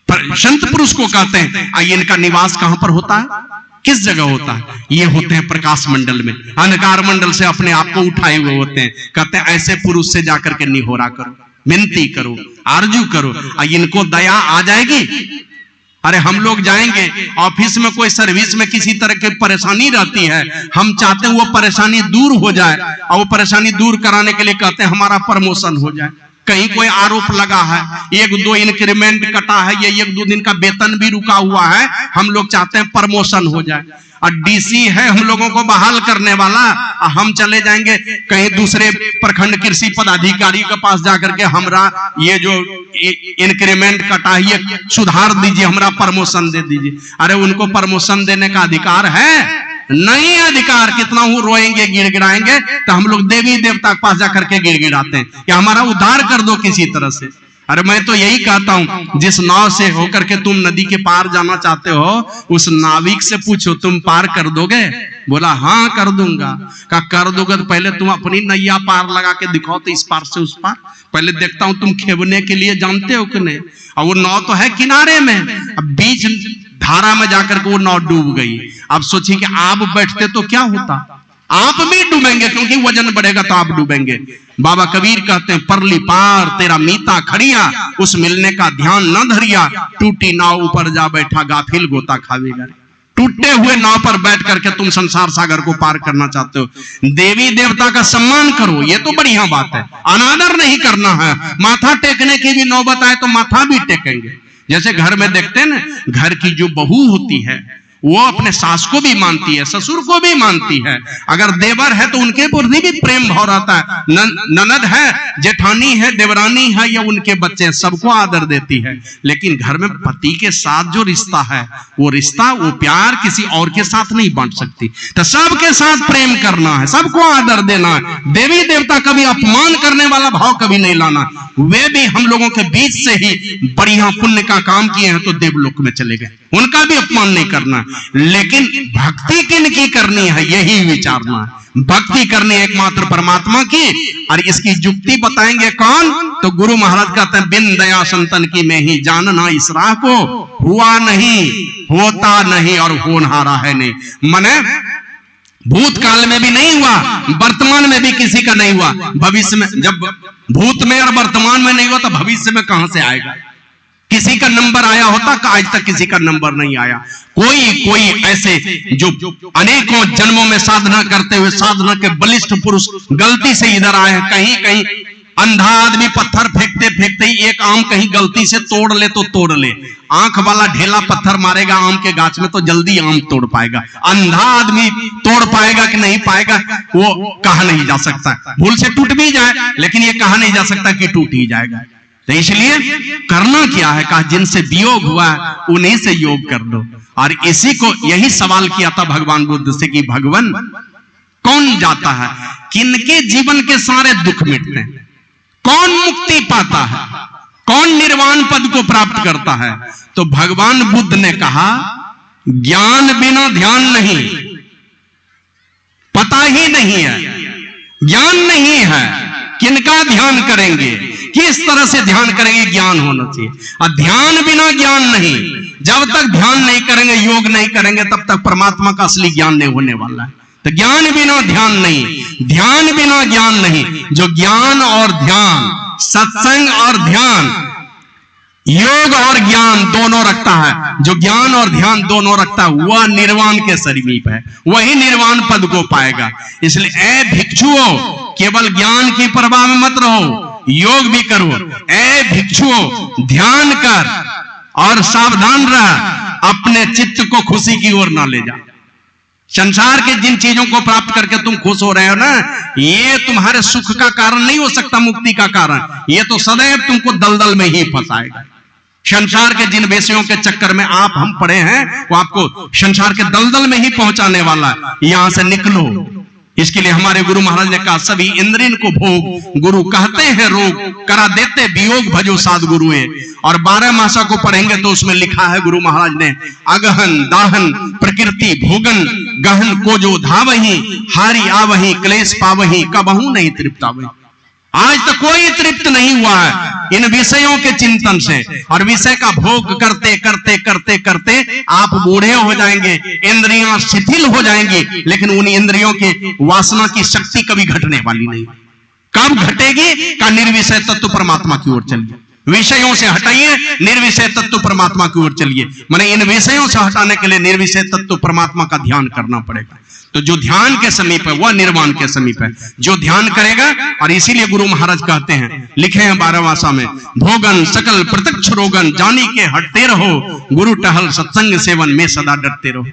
संत पुरुष को कहते हैं। इनका निवास कहां पर होता है, किस जगह होता है? ये होते हैं प्रकाश मंडल में, अंधकार मंडल से अपने आप को उठाए हुए होते हैं। कहते हैं, ऐसे पुरुष से जाकर के निहोरा करो, विनती करो, आरजू करो, इनको दया आ जाएगी। अरे हम लोग जाएंगे ऑफिस में, कोई सर्विस में किसी तरह की परेशानी रहती है, हम चाहते हैं वो परेशानी दूर हो जाए, और वो परेशानी दूर कराने के लिए कहते हैं हमारा प्रमोशन हो जाए। कहीं कोई आरोप लगा है, 1-2 इंक्रीमेंट कटा है, ये 1-2 दिन का वेतन भी रुका हुआ है, हम लोग चाहते हैं प्रमोशन हो जाए। और डीसी है हम लोगों को बहाल करने वाला, हम चले जाएंगे कहीं दूसरे प्रखंड कृषि पदाधिकारी के पास जाकर के, हमरा ये जो इंक्रीमेंट कटा है ये सुधार दीजिए, हमरा प्रमोशन दे दीजिए। अरे उनको प्रमोशन देने का अधिकार है? नहीं अधिकार। कितना हूं रोएंगे गिड़गिड़ाएंगे, तो हम लोग देवी देवता के पास जाकर के गिड़गिड़ाते हैं कि हमारा उद्धार कर दो किसी तरह से। अरे मैं तो यही कहता हूं, जिस नाव से होकर के तुम नदी के पार जाना चाहते हो, उस नाविक से पूछो तुम पार कर दोगे? बोला हाँ कर दूंगा। का कर दोगे तो पहले तुम अपनी नैया पार लगा के दिखाओ, तो इस पार से उस पार पहले देखता हूं तुम खेवने के लिए जानते हो कि नहीं। और वो नाव तो है किनारे में, अब बीच धारा में जाकर के वो नाव डूब गई। अब सोचिए कि आप बैठते तो क्या होता, आप भी डूबेंगे, क्योंकि वजन बढ़ेगा तो आप डूबेंगे। बाबा कबीर कहते हैं, परली पार तेरा मीता खड़िया, उस मिलने का ध्यान न धरिया, टूटी नाव ऊपर जा बैठा गाफिल गोता खावेगा। टूटे हुए नाव पर बैठ करके तुम संसार सागर को पार करना चाहते हो। देवी देवता का सम्मान करो, ये तो बढ़िया बात है, अनादर नहीं करना है। माथा टेकने की भी नौबत आए तो माथा भी टेकेंगे, जैसे घर में देखते हैं ना, घर की जो बहू होती है वो अपने सास को भी मानती है, ससुर को भी मानती है। अगर देवर है तो उनके प्रति भी प्रेम भाव रहता है। ननद है, जेठानी है, देवरानी है या उनके बच्चे, सबको आदर देती है। लेकिन घर में पति के साथ जो रिश्ता है, वो रिश्ता, वो प्यार किसी और के साथ नहीं बांट सकती। तो सबके साथ प्रेम करना है, सबको आदर देना है। देवी देवता कभी अपमान करने वाला भाव कभी नहीं लाना। वे भी हम लोगों के बीच से ही बढ़िया पुण्य का काम किए हैं तो देवलोक में चले गए, उनका भी अपमान नहीं करना। लेकिन भक्ति किनकी करनी है, यही विचारना है। भक्ति करनी एकमात्र परमात्मा की। और इसकी युक्ति बताएंगे कौन? तो गुरु महाराज कहते हैं, बिन दया संतन की मैं ही जानना इस राह को, हुआ नहीं, होता नहीं और होनहारा है नहीं। माने भूतकाल में भी नहीं हुआ, वर्तमान में भी किसी का नहीं हुआ, भविष्य में, जब भूत में और वर्तमान में नहीं हुआ तो भविष्य में कहां से आएगा? किसी का नंबर आया होता का? आज तक किसी का नंबर नहीं आया। कोई ऐसे जो अनेकों जन्मों में साधना करते हुए साधना के बलिष्ठ पुरुष गलती से इधर आए हैं। कहीं अंधा आदमी पत्थर फेंकते फेंकते ही एक आम कहीं गलती से तोड़ ले तो तोड़ ले, आंख वाला ढेला पत्थर मारेगा आम के गाछ में तो जल्दी आम तोड़ पाएगा। अंधा आदमी तोड़ पाएगा कि नहीं पाएगा वो कहा नहीं जा सकता। भूल से टूट भी जाए लेकिन ये कहा नहीं जा सकता कि टूट ही जाएगा। तो इसलिए करना क्या है? कहा जिनसे वियोग हुआ है उन्हीं से योग कर दो। और इसी को यही सवाल किया था भगवान बुद्ध से कि भगवान कौन जाता है, किनके जीवन के सारे दुख मिटते हैं, कौन मुक्ति पाता है, कौन निर्वाण पद को प्राप्त करता है? तो भगवान बुद्ध ने कहा ज्ञान बिना ध्यान नहीं, पता ही नहीं है, ज्ञान नहीं है, किनका ध्यान करेंगे, किस तरह से ध्यान करेंगे, ज्ञान होना चाहिए। और ध्यान बिना ज्ञान नहीं, जब तक ध्यान नहीं करेंगे, योग नहीं करेंगे, तब तक परमात्मा का असली ज्ञान नहीं होने वाला है। तो ज्ञान बिना ध्यान नहीं, ध्यान बिना ज्ञान नहीं। जो ज्ञान और ध्यान, सत्संग और ध्यान, योग और ज्ञान दोनों रखता है, जो ज्ञान और ध्यान दोनों रखता है वह निर्वाण के समीप है, वही निर्वाण पद को पाएगा। इसलिए ए भिक्षुओं, केवल ज्ञान की परवाह में मत रहो, योग भी करो। ए भिक्षुओं, ध्यान कर और सावधान रह, अपने चित्त को खुशी की ओर ना ले जा। संसार के जिन चीजों को प्राप्त करके तुम खुश हो रहे हो ना, ये तुम्हारे सुख का कारण नहीं हो सकता, मुक्ति का कारण। ये तो सदैव तुमको दलदल में ही फंसाएगा। संसार के जिन विषयों के चक्कर में आप हम पड़े हैं वो आपको संसार के दलदल में ही पहुंचाने वाला है। यहां से निकलो। इसके लिए हमारे गुरु महाराज ने कहा, सभी इंद्रियन को भोग गुरु कहते हैं रोग, करा देते वियोग भजो साध गुरुए। और 12 मासा को पढ़ेंगे तो उसमें लिखा है गुरु महाराज ने, अगहन दाहन प्रकृति भोगन गहन को जो धावही, हारी आवही क्लेश पावही, कबहू नहीं तृप्त आवही। आज तक कोई तृप्त नहीं हुआ है इन विषयों के चिंतन से। और विषय का भोग करते करते करते करते आप बूढ़े हो जाएंगे, इंद्रियां शिथिल हो जाएंगी, लेकिन उन इंद्रियों के वासना की शक्ति कभी घटने वाली नहीं। कब घटेगी? का निर्विषय तत्व परमात्मा की ओर चलिए, विषयों से हटाइए, निर्विषय तत्व परमात्मा की ओर चलिए। माने इन विषयों से हटाने के लिए निर्विषय तत्व परमात्मा का ध्यान करना पड़ेगा। तो जो ध्यान के समीप है वह निर्वाण के समीप है, जो ध्यान करेगा। और इसीलिए गुरु महाराज कहते हैं, लिखे हैं 12 मासा में, भोगन सकल प्रत्यक्ष रोगन जानी के हटते रहो, गुरु टहल सत्संग सेवन में सदा डरते रहो।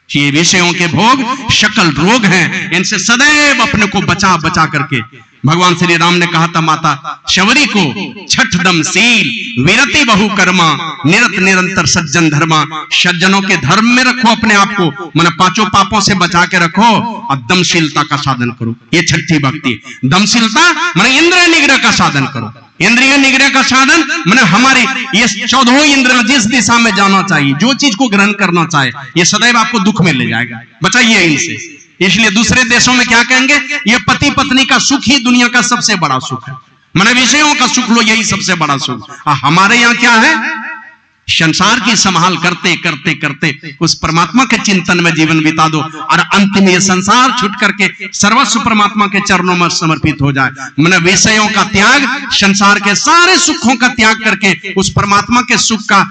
ये विषयों के भोग सकल रोग हैं, इनसे सदैव अपने को बचा बचा करके। भगवान श्री राम ने कहा था माता शबरी को, छठ दम शील विरति बहु कर्मा, निरत निरंतर सज्जन धर्मा। सज्जनों के धर्म में रखो अपने आप को, माने 5 पापों से बचा के रखो और दमशीलता का साधन करो। ये छठी भक्ति। दमशीलता माने इंद्रिय निग्रह का साधन करो। इंद्रिय निग्रह का साधन माने हमारे ये 14 इंद्रिय जिस दिशा में जाना चाहिए, जो चीज को ग्रहण करना चाहे, ये सदैव आपको दुख में ले जाएगा। बचाइए इनसे। इसलिए दूसरे देशों में क्या कहेंगे, ये पति पत्नी का सुख ही दुनिया का सबसे बड़ा सुख है। माने विषयों का सुख लो, यही सबसे बड़ा सुख। हमारे यहाँ क्या है, संसार की संभाल करते करते करते उस परमात्मा के चिंतन में जीवन बिता दो, और अंतिम ये संसार छूट करके सर्वस्व परमात्मा के चरणों में समर्पित हो जाए। माने विषयों का त्याग, संसार के सारे सुखों का त्याग करके उस परमात्मा के सुख का,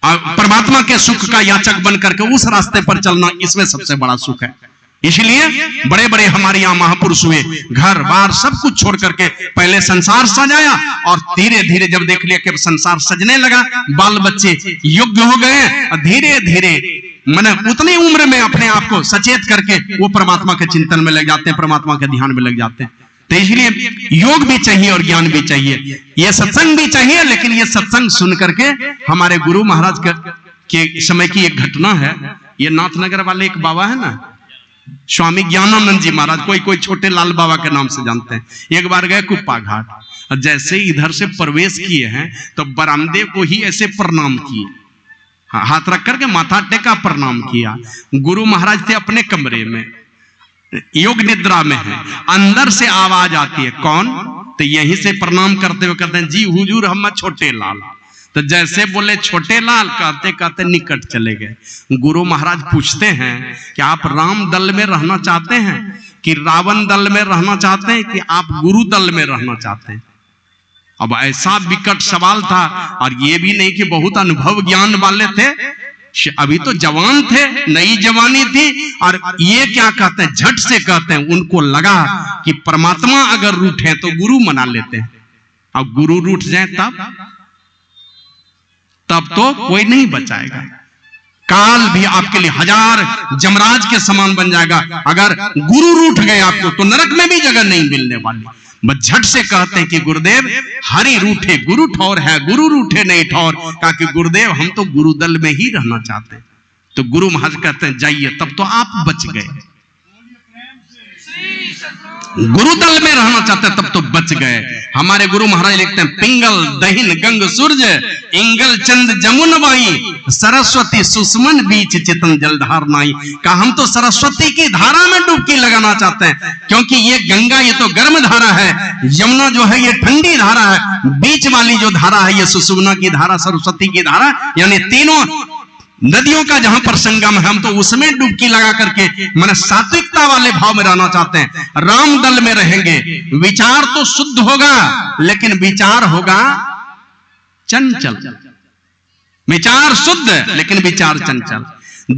परमात्मा के सुख का याचक बन करके उस रास्ते पर चलना, इसमें सबसे बड़ा सुख है। इसलिए बड़े बड़े हमारे यहाँ महापुरुष हुए, घर बार सब कुछ छोड़ करके पहले संसार सजाया, और धीरे धीरे जब देख लिया कि संसार सजने लगा, बाल बच्चे योग्य हो गए, धीरे धीरे मैंने उतनी उम्र में अपने आप को सचेत करके वो परमात्मा के चिंतन में लग जाते हैं, परमात्मा के ध्यान में लग जाते हैं। तो इसलिए योग भी चाहिए और ज्ञान भी चाहिए, ये सत्संग भी चाहिए। लेकिन ये सत्संग सुन करके हमारे गुरु महाराज के समय की एक घटना है। ये नाथनगर वाले एक बाबा है ना, स्वामी ज्ञानानंद जी महाराज, कोई छोटे लाल बाबा के नाम से जानते हैं। एक बार गए कुप्पा घाट, जैसे इधर से प्रवेश किए हैं तो बरामदे को ही ऐसे प्रणाम किए, हाथ रख करके माथा टेका, प्रणाम किया। गुरु महाराज थे अपने कमरे में, योग निद्रा में है, अंदर से आवाज आती है, कौन? तो यहीं से प्रणाम करते हुए कहते हैं, जी हुजूर हम छोटे लाल। तो जैसे बोले छोटे लाल, कहते कहते निकट चले गए। गुरु महाराज पूछते हैं कि आप राम दल में रहना चाहते हैं कि रावण दल में रहना चाहते हैं कि आप गुरु दल में रहना चाहते हैं? अब ऐसा विकट सवाल था, और ये भी नहीं कि बहुत अनुभव ज्ञान वाले थे, अभी तो जवान थे, नई जवानी थी। और ये क्या कहते हैं, झट से कहते हैं, उनको लगा कि परमात्मा अगर रूठे तो गुरु मना लेते हैं, अब गुरु रूठ जाए तब तो कोई नहीं बचाएगा। काल भी आपके लिए हजार जमराज के समान बन जाएगा। अगर गुरु रूठ गए आपको तो नरक में भी जगह नहीं मिलने वाली। बस झट से कहते हैं कि गुरुदेव हरि रूठे गुरु ठौर है, गुरु रूठे नहीं ठौर। कहा कि गुरुदेव हम तो गुरु दल में ही रहना चाहते हैं। तो गुरु महाराज कहते हैं जाइए, तब तो आप बच गए। गुरु दल में रहना चाहते तब तो बच गए। हमारे गुरु महाराज लिखते हैं, पिंगल दहिन गंग सूरज इंगल चंद जमुन बाई, सरस्वती सुषमन बीच चितन जलधार नाई। कहा हम तो सरस्वती की धारा में डुबकी लगाना चाहते हैं, क्योंकि ये गंगा ये तो गर्म धारा है, यमुना जो है ये ठंडी धारा है, बीच वाली जो धारा है ये सुषुम्ना की धारा, सरस्वती की धारा, यानी तीनों नदियों का जहां पर संगम है, हम तो उसमें डुबकी लगा करके मन सात्विकता वाले भाव में रहना चाहते हैं। राम दल में रहेंगे, विचार तो शुद्ध होगा लेकिन विचार होगा चंचल, विचार शुद्ध लेकिन विचार चंचल।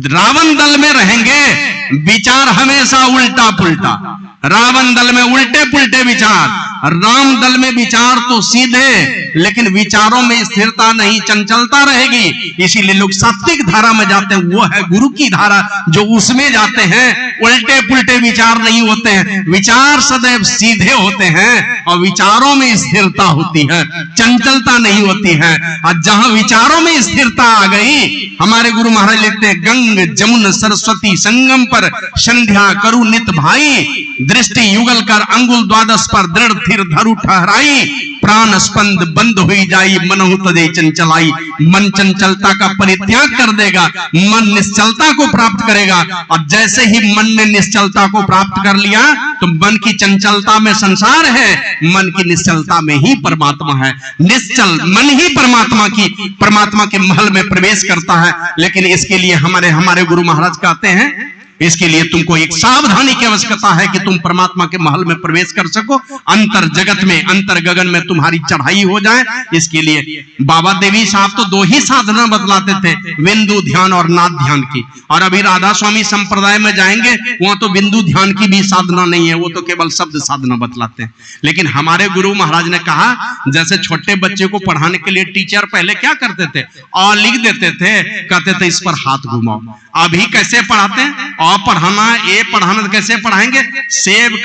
रावण दल में रहेंगे, विचार हमेशा उल्टा पुल्टा, रावण दल में उल्टे पुल्टे विचार, राम दल में विचार तो सीधे लेकिन विचारों में स्थिरता नहीं, चंचलता रहेगी। इसीलिए लोग सात्विक धारा में जाते हैं, वो है गुरु की धारा, जो उसमें जाते हैं उल्टे पुल्टे विचार नहीं होते हैं, विचार सदैव सीधे होते हैं और विचारों में स्थिरता होती है, चंचलता नहीं होती है। और जहां विचारों में स्थिरता आ गई, हमारे गुरु महाराज लिखते हैं, गंग जमुन सरस्वती संगम पर संध्या करू नित भाई, दृष्टि युगल कर अंगुल द्वादश पर दृढ़ थिर धरु ठहराई, प्राण स्पंद बंद हुई जाई मनहु तदे चंचलाई। मन चंचलता का परित्याग कर देगा, मन निश्चलता को प्राप्त करेगा। और जैसे ही मन ने निश्चलता को प्राप्त कर लिया तो मन की चंचलता में संसार है, मन की निश्चलता में ही परमात्मा है। निश्चल मन ही परमात्मा के महल में प्रवेश करता है। लेकिन इसके लिए हमारे गुरु महाराज कहते हैं, इसके लिए तुमको एक सावधानी की आवश्यकता है कि तुम परमात्मा के महल में प्रवेश कर सको, अंतर जगत में अंतर गगन में तुम्हारी चढ़ाई हो जाए। इसके लिए बाबा देवी साहब तो दो ही साधना बतलाते थे, बिंदु ध्यान और नाद ध्यान की। और अभी राधा स्वामी संप्रदाय में जाएंगे, वहां तो बिंदु ध्यान की भी साधना नहीं है, वो तो केवल शब्द साधना बतलाते हैं। लेकिन हमारे गुरु महाराज ने कहा, जैसे छोटे बच्चे को पढ़ाने के लिए टीचर पहले क्या करते थे, अ लिख देते थे, कहते थे इस पर हाथ घुमाओ। अभी कैसे पढ़ाते हैं, अ पढ़ाना ए पढ़ाना, तो कैसे पढ़ाएंगे? सेब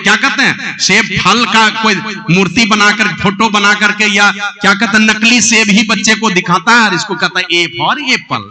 क्या कहते हैं, सेब फल का कोई मूर्ति बनाकर फोटो बना करके, या क्या कहते हैं नकली सेब ही बच्चे को दिखाता है और इसको कहता है A for Apple,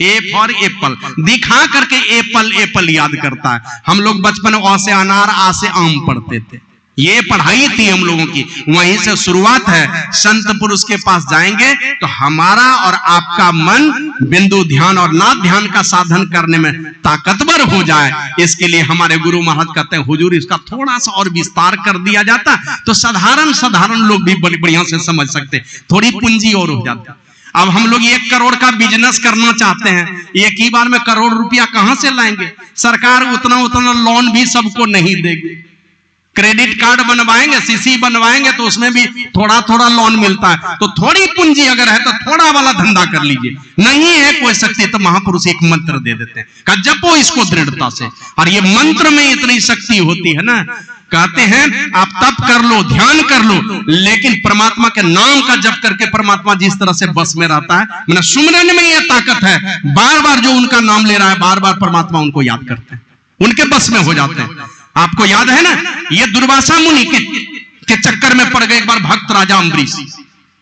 A for Apple दिखा करके एप्पल याद करता है। हम लोग बचपन में अ से अनार आ से आम पढ़ते थे, ये पढ़ाई थी हम लोगों की, वहीं से शुरुआत है। संत पुरुष के पास जाएंगे तो हमारा और आपका मन बिंदु ध्यान और नाद ध्यान का साधन करने में ताकतवर हो जाए। इसके लिए हमारे गुरु महाराज कहते हैं, हुजूर इसका थोड़ा सा और विस्तार कर दिया जाता तो साधारण लोग भी बढ़िया से समझ सकते, थोड़ी पूंजी और हो जाती। अब हम लोग 1 करोड़ का बिजनेस करना चाहते हैं, एक ही बार में करोड़ रुपया कहां से लाएंगे? सरकार उतना लोन भी सबको नहीं देगी। क्रेडिट कार्ड बनवाएंगे, सीसी बनवाएंगे तो उसमें भी थोड़ा थोड़ा लोन मिलता है। तो थोड़ी पूंजी अगर है तो थोड़ा वाला धंधा कर लीजिए। नहीं है कोई शक्ति तो महापुरुष एक मंत्र दे देते हैं, कहा जपो इसको दृढ़ता से। और ये मंत्र में इतनी शक्ति होती है ना, कहते हैं आप तप कर लो, ध्यान कर लो, लेकिन परमात्मा के नाम का जप करके परमात्मा जिस तरह से बस में रहता है, मैंने सुमरन में ये ताकत है, बार बार जो उनका नाम ले रहा है बार बार परमात्मा उनको याद करते हैं, उनके बस में हो जाते हैं। आपको याद है ना, ये दुर्वासा मुनि के चक्कर में पड़ गए एक बार भक्त राजा अम्बरीश।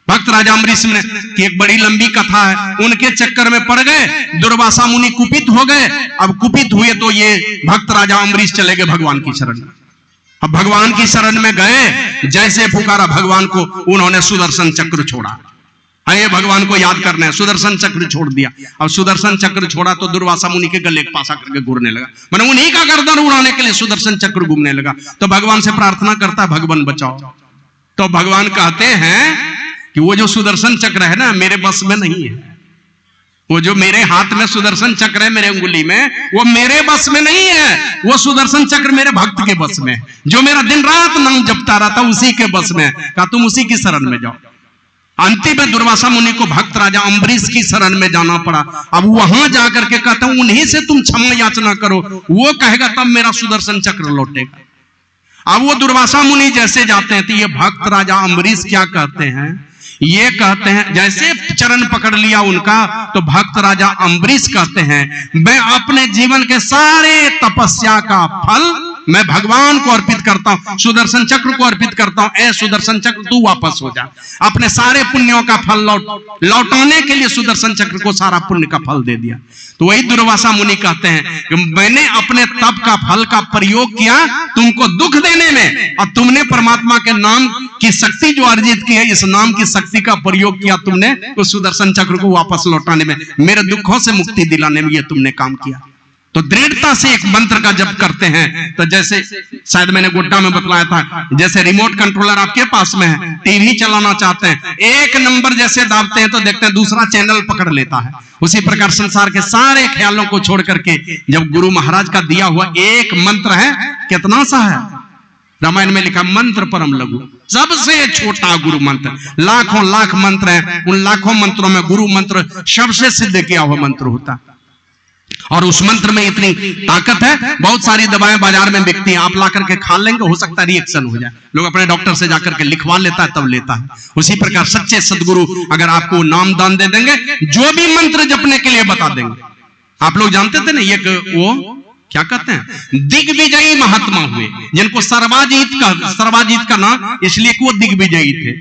भक्त राजा अम्बरीश ने की एक बड़ी लंबी कथा है, उनके चक्कर में पड़ गए, दुर्वासा मुनि कुपित हो गए। अब कुपित हुए तो ये भक्त राजा अम्बरीश चले गए भगवान की शरण में। अब भगवान की शरण में गए, जैसे पुकारा भगवान को, उन्होंने सुदर्शन चक्र छोड़ा। अरे भगवान को याद करना है, सुदर्शन चक्र छोड़ दिया। अब सुदर्शन चक्र छोड़ा तो दुर्वासा मुनि के गले के पासा करके घूरने लगा, मैंने उन्हीं का गर्दन उड़ाने के लिए सुदर्शन चक्र घूमने लगा। तो भगवान से प्रार्थना करता है, भगवान बचाओ। तो भगवान कहते हैं कि वो जो सुदर्शन चक्र है ना मेरे बस में नहीं है, वो जो मेरे हाथ में सुदर्शन चक्र है मेरे उंगली में, वो मेरे बस में नहीं है। वो सुदर्शन चक्र मेरे भक्त के बस में, जो मेरा दिन रात नाम जपता रहता उसी के बस में। कहा तुम उसी की शरण में जाओ। अंतिम में दुर्वासा मुनि को भक्त राजा अम्बरीश की शरण में जाना पड़ा। अब वहां जाकर के कहता हूं उन्हीं से तुम क्षमा याचना करो, वो कहेगा तब मेरा सुदर्शन चक्र लौटेगा। अब वो दुर्वासा मुनि जैसे जाते हैं तो ये भक्त राजा अम्बरीश क्या कहते हैं, ये कहते हैं, जैसे चरण पकड़ लिया उनका तो भक्त राजा अम्बरीश कहते हैं मैं अपने जीवन के सारे तपस्या का फल मैं भगवान को अर्पित करता हूं, सुदर्शन चक्र को अर्पित करता हूं। ए सुदर्शन चक्र तू वापस हो जा, अपने सारे पुण्यों का फल लौटाने के लिए सुदर्शन चक्र को सारा पुण्य का फल दे दिया। तो वही दुर्वासा मुनि कहते हैं कि मैंने अपने तप का फल का प्रयोग किया तुमको दुख देने में, और तुमने परमात्मा के नाम की शक्ति जो अर्जित की है, इस नाम की शक्ति का प्रयोग किया तुमने उस सुदर्शन चक्र को वापस लौटाने में, मेरे दुखों से मुक्ति दिलाने में ये तुमने काम किया। तो दृढ़ता से एक मंत्र का जप करते हैं। तो जैसे शायद मैंने गुड्डा में बतलाया था, जैसे रिमोट कंट्रोलर आपके पास में है, टीवी चलाना चाहते हैं, एक नंबर जैसे दाबते हैं तो देखते हैं दूसरा चैनल पकड़ लेता है। उसी प्रकार संसार के सारे ख्यालों को छोड़ करके जब गुरु महाराज का दिया हुआ एक मंत्र है, कितना सा है, रामायण में लिखा मंत्र परम लघु, सबसे छोटा गुरु मंत्र। लाखों लाख मंत्र हैं, उन लाखों मंत्रों में गुरु मंत्र सबसे सिद्ध किया हुआ मंत्र होता है। और उस मंत्र में इतनी ताकत है, बहुत सारी दवाएं बाजार में बिकती हैं, आप ला करके खा लेंगे, हो सकता है रिएक्शन हो जाए, लोग अपने डॉक्टर से जाकर के लिखवा लेता है तब लेता है। उसी प्रकार सच्चे सदगुरु अगर आपको नाम दान दे देंगे, जो भी मंत्र जपने के लिए बता देंगे। आप लोग जानते थे ना, ये वो क्या कहते हैं, दिग्विजयी महात्मा हुए, जिनको सर्वाजीत का नाम इसलिए कि वो दिग्विजयी थे,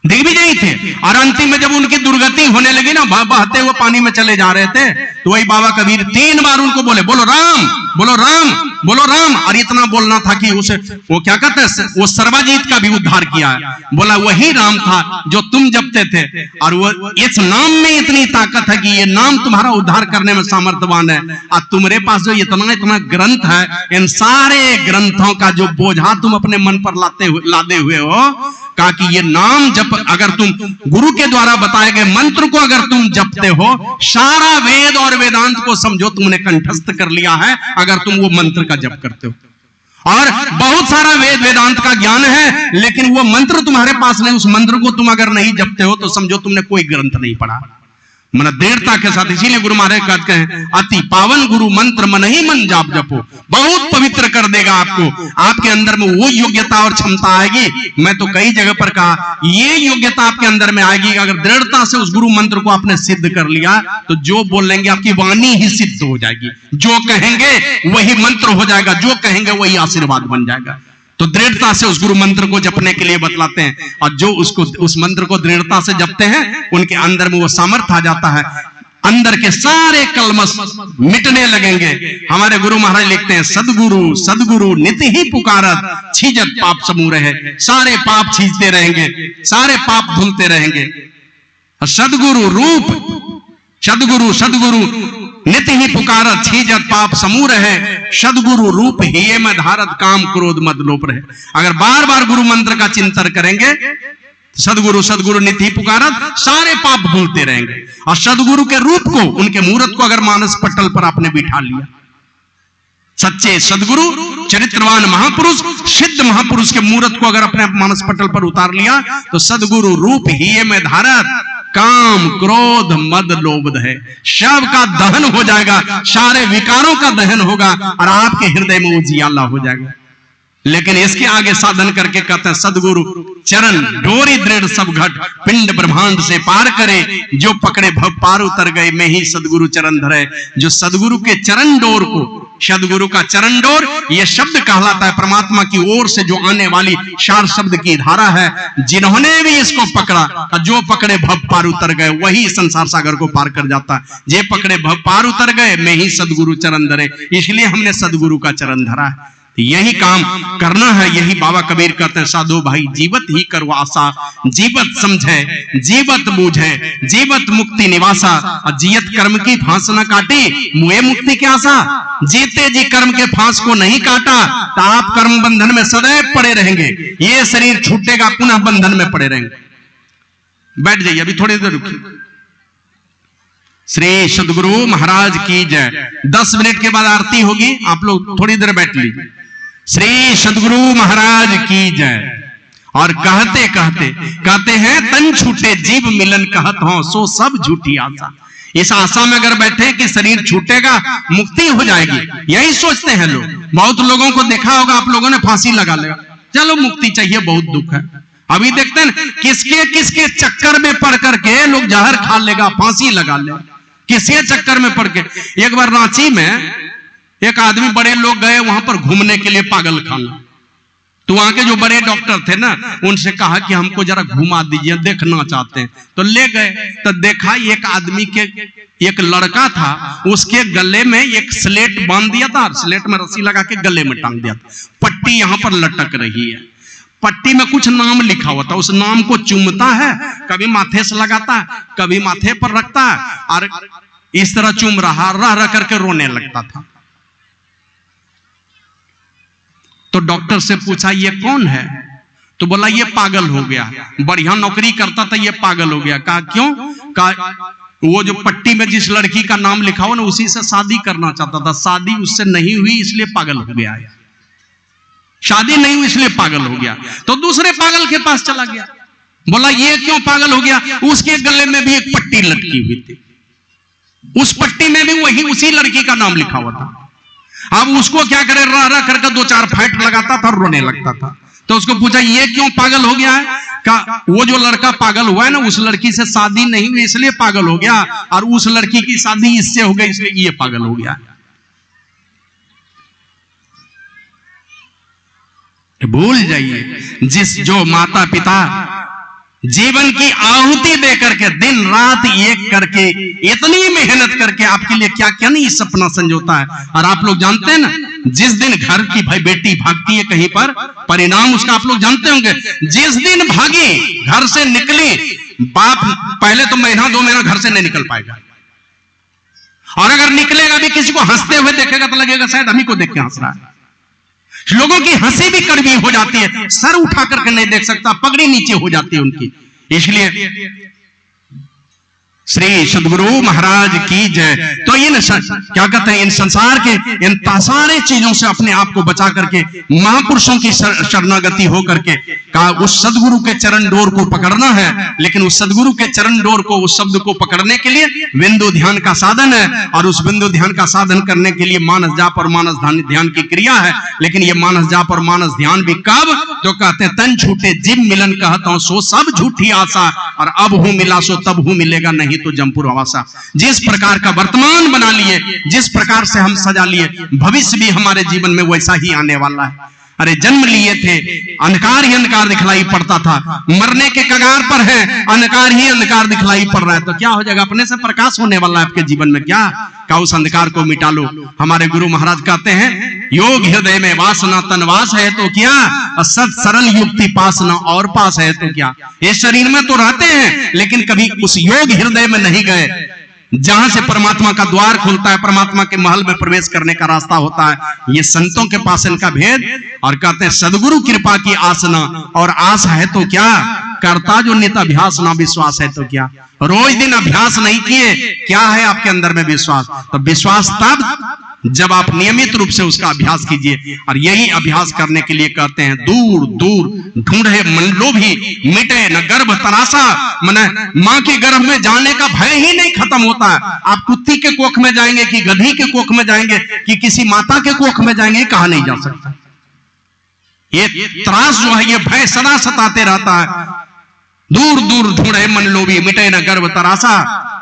दिग्विजयी थे। और अंतिम में जब उनकी दुर्गति होने लगी ना, बहते हुए पानी में चले जा रहे थे, तो वही बाबा कबीर 3 बार उनको बोले, बोलो राम, बोलो राम, बोलो राम। और इतना बोलना था कि उसे वो क्या कहते हैं, वो सर्वाजीत का भी उद्धार किया है। बोला वही राम था जो तुम जपते थे, और वो इस नाम में इतनी ताकत है कि ये नाम तुम्हारा उद्धार करने में सामर्थ्यवान है। और तुम्हारे पास जो इतना इतना ग्रंथ है, इन सारे ग्रंथों का जो बोझा तुम अपने मन पर लादे हुए हो, कहा कि ये नाम जप अगर तुम गुरु के द्वारा बताए गए मंत्र को अगर तुम जपते हो, सारा वेद और वेदांत को समझो तुमने कंठस्थ कर लिया है अगर तुम वो मंत्र का जप करते हो। और बहुत सारा वेद वेदांत का ज्ञान है, लेकिन वो मंत्र तुम्हारे पास नहीं, उस मंत्र को तुम अगर नहीं जपते हो तो समझो तुमने कोई ग्रंथ नहीं पढ़ा। मन दृढ़ता के साथ, इसीलिए गुरु महाराज कहते हैं अति पावन गुरु मंत्र मन ही मन जाप जपो, बहुत पवित्र कर देगा आपको। आपके अंदर में वो योग्यता और क्षमता आएगी। मैं तो कई जगह पर कहा ये योग्यता आपके अंदर में आएगी अगर दृढ़ता से उस गुरु मंत्र को आपने सिद्ध कर लिया, तो जो बोलेंगे आपकी वाणी ही सिद्ध हो जाएगी, जो कहेंगे वही मंत्र हो जाएगा, जो कहेंगे वही आशीर्वाद बन जाएगा। तो दृढ़ता से उस गुरु मंत्र को जपने के लिए बतलाते हैं, और जो उस मंत्र को दृढ़ता से जपते हैं उनके अंदर में वो सामर्थ्य आ जाता है, अंदर के सारे कलमश मिटने लगेंगे। हमारे गुरु महाराज लिखते हैं सदगुरु सदगुरु नित ही पुकारत, छीजत पाप समूह रहे, सारे पाप छीजते रहेंगे, सारे पाप धुलते रहेंगे। सदगुरु रूप, सदगुरु सदगुरु नित ही पुकारत, छीजत पाप समूह रहे, सदगुरु रूप ही में धारत, काम क्रोध मद लोप रहे। अगर बार बार गुरु मंत्र का चिंतन करेंगे, सदगुरु सदगुरु नित ही पुकारत, सारे पाप भूलते रहेंगे। और सदगुरु के रूप को, उनके मूर्त को अगर मानस पटल पर आपने बिठा लिया, सच्चे सदगुरु, चरित्रवान महापुरुष, सिद्ध महापुरुष के मूर्त को अगर अपने मानस पटल पर उतार लिया तो सदगुरु रूप ही में धारत काम क्रोध मद लोभ है सब का दहन हो जाएगा, सारे विकारों का दहन होगा और आपके हृदय में उजियाला हो जाएगा। लेकिन इसके आगे साधन करके कहते हैं सदगुरु चरण डोरी दृढ़ सब घट पिंड ब्रह्मांड से पार करे, जो पकड़े भव पार उतर गए मैं ही सदगुरु चरण धरे। जो सदगुरु के चरण डोर को, सदगुरु का चरण डोर यह शब्द कहलाता है परमात्मा की ओर से जो आने वाली सार शब्द की धारा है। जिन्होंने भी इसको पकड़ा, जो पकड़े भव पार उतर गए वही संसार सागर को पार कर जाता है। जे पकड़े भव पार उतर गए मैं ही सदगुरु चरण धरे, इसलिए हमने सदगुरु का चरण धरा है। यही काम करना है। यही बाबा कबीर कहते हैं साधो भाई जीवत ही करो आशा, जीवत समझे जीवत बूझे जीवत मुक्ति निवासा, और जियत कर्म की फांस न काटी मुए मुक्ति की आशा। जीते जी कर्म के फांस को नहीं काटा तो आप कर्म बंधन में सदैव पड़े रहेंगे। ये शरीर छूटेगा पुनः बंधन में पड़े रहेंगे। बैठ जाइए, अभी थोड़ी देर रुकिए। श्री सदगुरु महाराज की जय। 10 मिनट के बाद आरती होगी, आप लोग थोड़ी देर बैठ लीजिए। श्री सदगुरु महाराज की जय। और कहते कहते कहते हैं तन छूटे जीव मिलन कहत हो सो सब झूठी आशा। इस आशा में अगर बैठे कि शरीर छूटेगा मुक्ति हो जाएगी, यही सोचते हैं लोग। बहुत लोगों को देखा होगा आप लोगों ने, फांसी लगा लेगा, चलो मुक्ति चाहिए, बहुत दुख है। अभी देखते हैं किसके किसके चक्कर में पड़ करके लोग जहर खा लेगा, फांसी लगा लेगा, किसके चक्कर में पड़ के। एक बार रांची में एक आदमी, बड़े लोग गए वहां पर घूमने के लिए पागल खाना, तो वहां के जो बड़े डॉक्टर थे ना उनसे कहा कि हमको जरा घुमा दीजिए, देखना चाहते हैं। तो ले गए तो देखा एक आदमी के, एक लड़का था उसके गले में एक स्लेट बांध दिया था, स्लेट में रस्सी लगा के गले में टांग दिया था, पट्टी यहां पर लटक रही है, पट्टी में कुछ नाम लिखा हुआ था। उस नाम को चूमता है, कभी माथे से लगाता है, कभी माथे पर रखता है, और इस तरह चूम रहा, रह रह करके रोने लगता था। तो डॉक्टर से पूछा ये कौन है? तो बोला ये पागल हो गया, बढ़िया नौकरी करता था, ये पागल हो गया। कहा क्यों? कहा वो जो पट्टी में जिस लड़की का नाम लिखा हो ना उसी से शादी करना चाहता था, शादी उससे नहीं हुई इसलिए पागल हो गया है, शादी नहीं हुई इसलिए पागल हो गया। तो दूसरे पागल के पास चला गया, बोला ये क्यों पागल हो गया? उसके गले में भी एक पट्टी लटकी हुई थी, उस पट्टी में भी वही उसी लड़की का नाम लिखा हुआ था। अब उसको क्या करे, रह रह करके 2-4 फाइट लगाता था, रोने लगता था। तो उसको पूछा ये क्यों पागल हो गया है? का वो जो लड़का पागल हुआ है ना उस लड़की से शादी नहीं हुई इसलिए पागल हो गया, और उस लड़की की शादी इससे हो गई इसलिए ये पागल हो गया। भूल जाइए, जिस जो माता पिता जीवन की आहुति दे करके दिन रात एक करके इतनी मेहनत करके आपके लिए क्या क्या नहीं सपना संजोता है। और आप लोग जानते हैं ना, जिस दिन घर की भाई बेटी भागती है कहीं पर, परिणाम उसका आप लोग जानते होंगे। जिस दिन भागी, घर से निकली, बाप पहले तो महीना 2 महीना घर से नहीं निकल पाएगा, और अगर निकलेगा भी किसी को हंसते हुए देखेगा तो लगेगा शायद हम ही को देख के हंस रहा है। लोगों की हंसी भी कड़वी हो जाती है, सर उठा करके नहीं देख सकता, पगड़ी नीचे हो जाती है उनकी। इसलिए श्री सदगुरु महाराज की जय। तो इन क्या कहते हैं, इन संसार के इन सारे चीजों से अपने आप को बचा करके महापुरुषों की शरणागति हो करके का उस सदगुरु के चरण डोर को पकड़ना है। लेकिन उस सदगुरु के चरण डोर को, उस शब्द को पकड़ने के लिए बिंदु ध्यान का साधन है, और उस बिंदु ध्यान का साधन करने के लिए मानस जाप और मानस ध्यान की क्रिया है। लेकिन ये मानस जाप और मानस ध्यान भी कब? तो कहते हैं तन छूटे जीव मिलन कहता हूं सो सब झूठी आशा, और अब हूं मिला सो तब हूं मिलेगा नहीं तो जमपुर आवासा। जिस प्रकार का वर्तमान बना लिए, जिस प्रकार से हम सजा लिए, भविष्य भी हमारे जीवन में वैसा ही आने वाला है। अरे जन्म लिए थे, अंधकार ही अंधकार दिखलाई पड़ता था, मरने के कगार पर है, अंधकार ही अंधकार दिखलाई पड़ रहा है, तो क्या हो जाएगा? अपने से प्रकाश होने वाला है आपके जीवन में। क्या उस अंधकार को मिटा लो। हमारे गुरु महाराज कहते हैं योग हृदय में वासना तनवास है तो क्या, सत सरल युक्ति पासना और पास है तो क्या। इस शरीर में तो रहते हैं लेकिन कभी उस योग हृदय में नहीं गए, जहां से परमात्मा का द्वार खुलता है, परमात्मा के महल में प्रवेश करने का रास्ता होता है। ये संतों के पास इनका भेद। और कहते हैं सदगुरु कृपा की आसना, और आस है तो क्या, करता जो नित अभ्यास ना विश्वास है तो क्या। रोज दिन अभ्यास नहीं किए, क्या है आपके अंदर में विश्वास? तो विश्वास तब जब आप नियमित रूप से उसका अभ्यास कीजिए। और यही अभ्यास करने के लिए कहते हैं दूर दूर ढूंढे मन लोभी, मिटे न गर्भ तरासा। माने मां के गर्भ में जाने का भय ही नहीं खत्म होता है। आप कुत्ती के कोख में जाएंगे कि गधी के कोख में जाएंगे कि किसी माता के कोख में जाएंगे, कहा नहीं जा सकता। ये त्रास जो है, ये भय सदा सताते रहता है। दूर दूर ढूंढे मन लोभी, मिटे न गर्भ तरासा।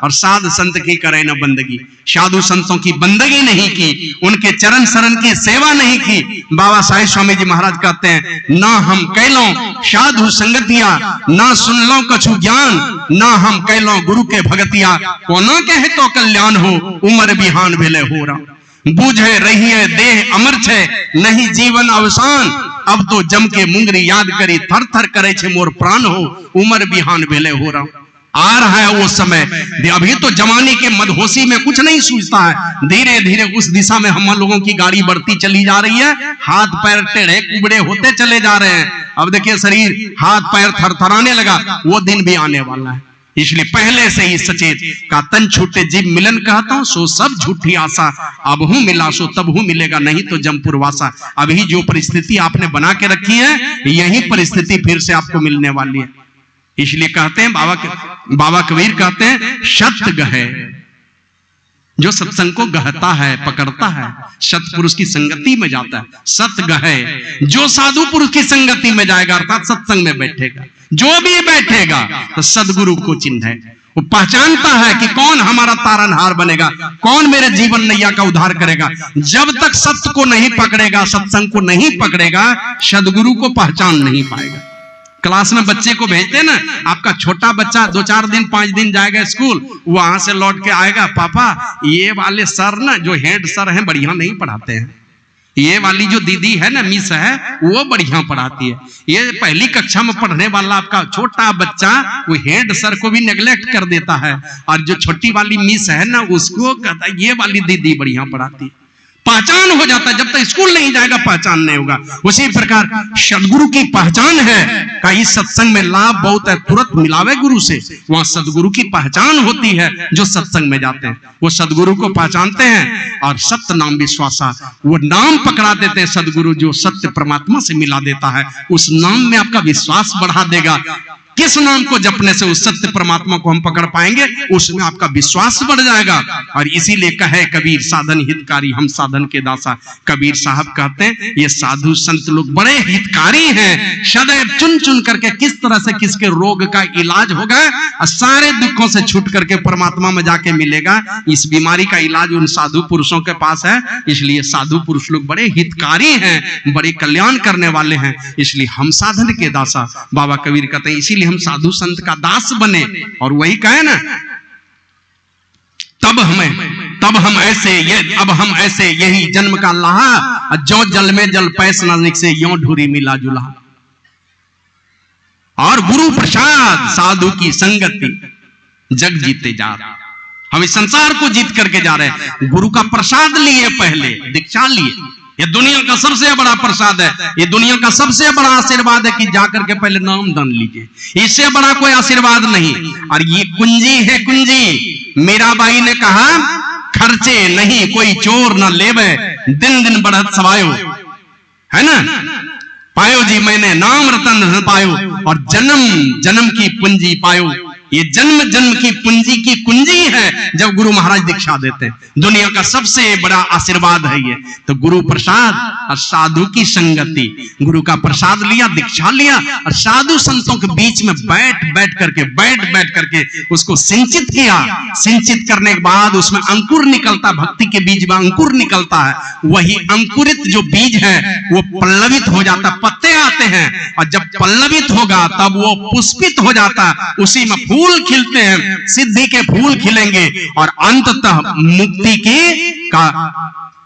और साध संत की करे न बंदगी, साधु संतों की बंदगी नहीं की, उनके चरण शरण की सेवा नहीं की। बाबा साहेब स्वामी जी महाराज कहते हैं, ना हम कैलों साधु संगतिया, ना सुन लो कछु ज्ञान, ना हम कैलों गुरु के भगतिया। कोनो कहे तो कल्याण हो, उमर बिहान भेले हो रहा। बूझे रही है देह अमर छे, नहीं जीवन अवसान। अब तो जम के मुंगरी याद करी, थर थर करे छे मोर प्राण हो, उमर बिहान भेले हो रहा। आ रहा है वो समय, अभी तो जवानी के मदहोशी में कुछ नहीं सूझता है। धीरे धीरे उस दिशा में हम लोगों की गाड़ी बढ़ती चली जा रही है। हाथ पैर टेढ़े कुबड़े होते चले जा रहे हैं। अब देखिए शरीर हाथ पैर थरथराने लगा, वो दिन भी आने वाला है। इसलिए पहले से ही सचेत का तन छूटे जीव मिलन कहता हूं, सो सब झूठी आशा। अब हूं मिला सो तब हूं मिलेगा, नहीं तो जमपुर वासा। अभी जो परिस्थिति आपने बना के रखी है, यही परिस्थिति फिर से आपको मिलने वाली है। इसलिए कहते हैं बाबा कबीर कहते हैं, सत्य गहे, जो सत्संग को गहता है, पकड़ता है, सतपुरुष की संगति में जाता है। सत्य गहे, जो साधु पुरुष की संगति में जाएगा, अर्थात सत्संग में बैठेगा, जो भी बैठेगा तो सदगुरु को चिन्ह है। वो पहचानता है कि कौन हमारा तारनहार बनेगा, कौन मेरे जीवन नैया का उद्धार करेगा। जब तक सत्य को नहीं पकड़ेगा, सत्संग को नहीं पकड़ेगा, सदगुरु को पहचान नहीं पाएगा। क्लास में बच्चे को भेजते ना, आपका छोटा बच्चा 2-4 दिन 5 दिन जाएगा स्कूल, वहां से लौट के आएगा, पापा ये वाले सर ना, जो हेड सर हैं, बढ़िया नहीं पढ़ाते हैं। ये वाली जो दीदी है ना, मिस है, वो बढ़िया पढ़ाती है। ये पहली कक्षा में पढ़ने वाला आपका छोटा बच्चा, वो हेड सर को भी नेग्लेक्ट कर देता है, और जो छोटी वाली मिस है ना, उसको कहता है ये वाली दीदी बढ़िया पढ़ाती है। पहचान हो जाता है, जब तक स्कूल नहीं जाएगा पहचान नहीं होगा। उसी प्रकार सदगुरु की पहचान है का इस सत्संग में लाभ बहुत है, तुरंत मिलावे गुरु से, वहां सदगुरु की पहचान होती है। जो सत्संग में जाते हैं वो सदगुरु को पहचानते हैं, और सत्य नाम विश्वासा, वो नाम पकड़ा देते हैं सदगुरु, जो सत्य परमात्मा से मिला देता है। उस नाम में आपका विश्वास बढ़ा देगा। किस नाम को जपने से उस सत्य परमात्मा को हम पकड़ पाएंगे, उसमें आपका विश्वास बढ़ जाएगा। और इसीलिए कहे कबीर, साधन हितकारी हम साधन के दासा। कबीर साहब कहते हैं, ये साधु संत लोग बड़े हितकारी हैं, सदैव चुन चुन करके किस तरह से किसके रोग का इलाज होगा, और सारे दुखों से छूट करके परमात्मा में जाके मिलेगा। इस बीमारी का इलाज उन साधु पुरुषों के पास है। इसलिए साधु पुरुष लोग बड़े हितकारी हैं, बड़े कल्याण करने वाले हैं। इसलिए हम साधन के दासा, बाबा कबीर कहते हैं, इसीलिए हम साधु संत का दास बने। और वही कहे ना, तब हम ऐसे अब हम ऐसे यही जन्म का लाहा, जो जल में जल पैस नजदीक से यों ढूरी मिला जुला। और गुरु प्रसाद साधु की संगति, जग जीते जा रहे। हम इस संसार को जीत करके जा रहे हैं। गुरु का प्रसाद लिए, पहले दीक्षा लिए। ये दुनिया का सबसे बड़ा प्रसाद है, ये दुनिया का सबसे बड़ा आशीर्वाद है कि जाकर के पहले नाम दान लीजिए। इससे बड़ा कोई आशीर्वाद नहीं। और ये कुंजी है, कुंजी। मीराबाई ने कहा, खर्चे नहीं कोई चोर न लेवे, दिन दिन बढ़त सवायो, है ना, पायो जी मैंने नाम रतन पायो, और जन्म जन्म की पूंजी पायो। ये जन्म जन्म की पूंजी की कुंजी है जब गुरु महाराज दीक्षा देते हैं। दुनिया का सबसे बड़ा आशीर्वाद है ये। तो गुरु प्रसाद और साधु की संगति, गुरु का प्रसाद लिया, दीक्षा लिया, और साधु संतों के बीच में बैठ बैठ करके उसको सिंचित किया। सिंचित करने के बाद उसमें अंकुर निकलता, भक्ति के बीज में अंकुर निकलता है। वही अंकुरित जो बीज है वो पल्लवित हो जाता, पत्ते आते हैं, और जब पल्लवित होगा तब वो पुष्पित हो जाता, उसी में फूल खिलते हैं, सिद्धि के फूल खिलेंगे, और अंततः मुक्ति की का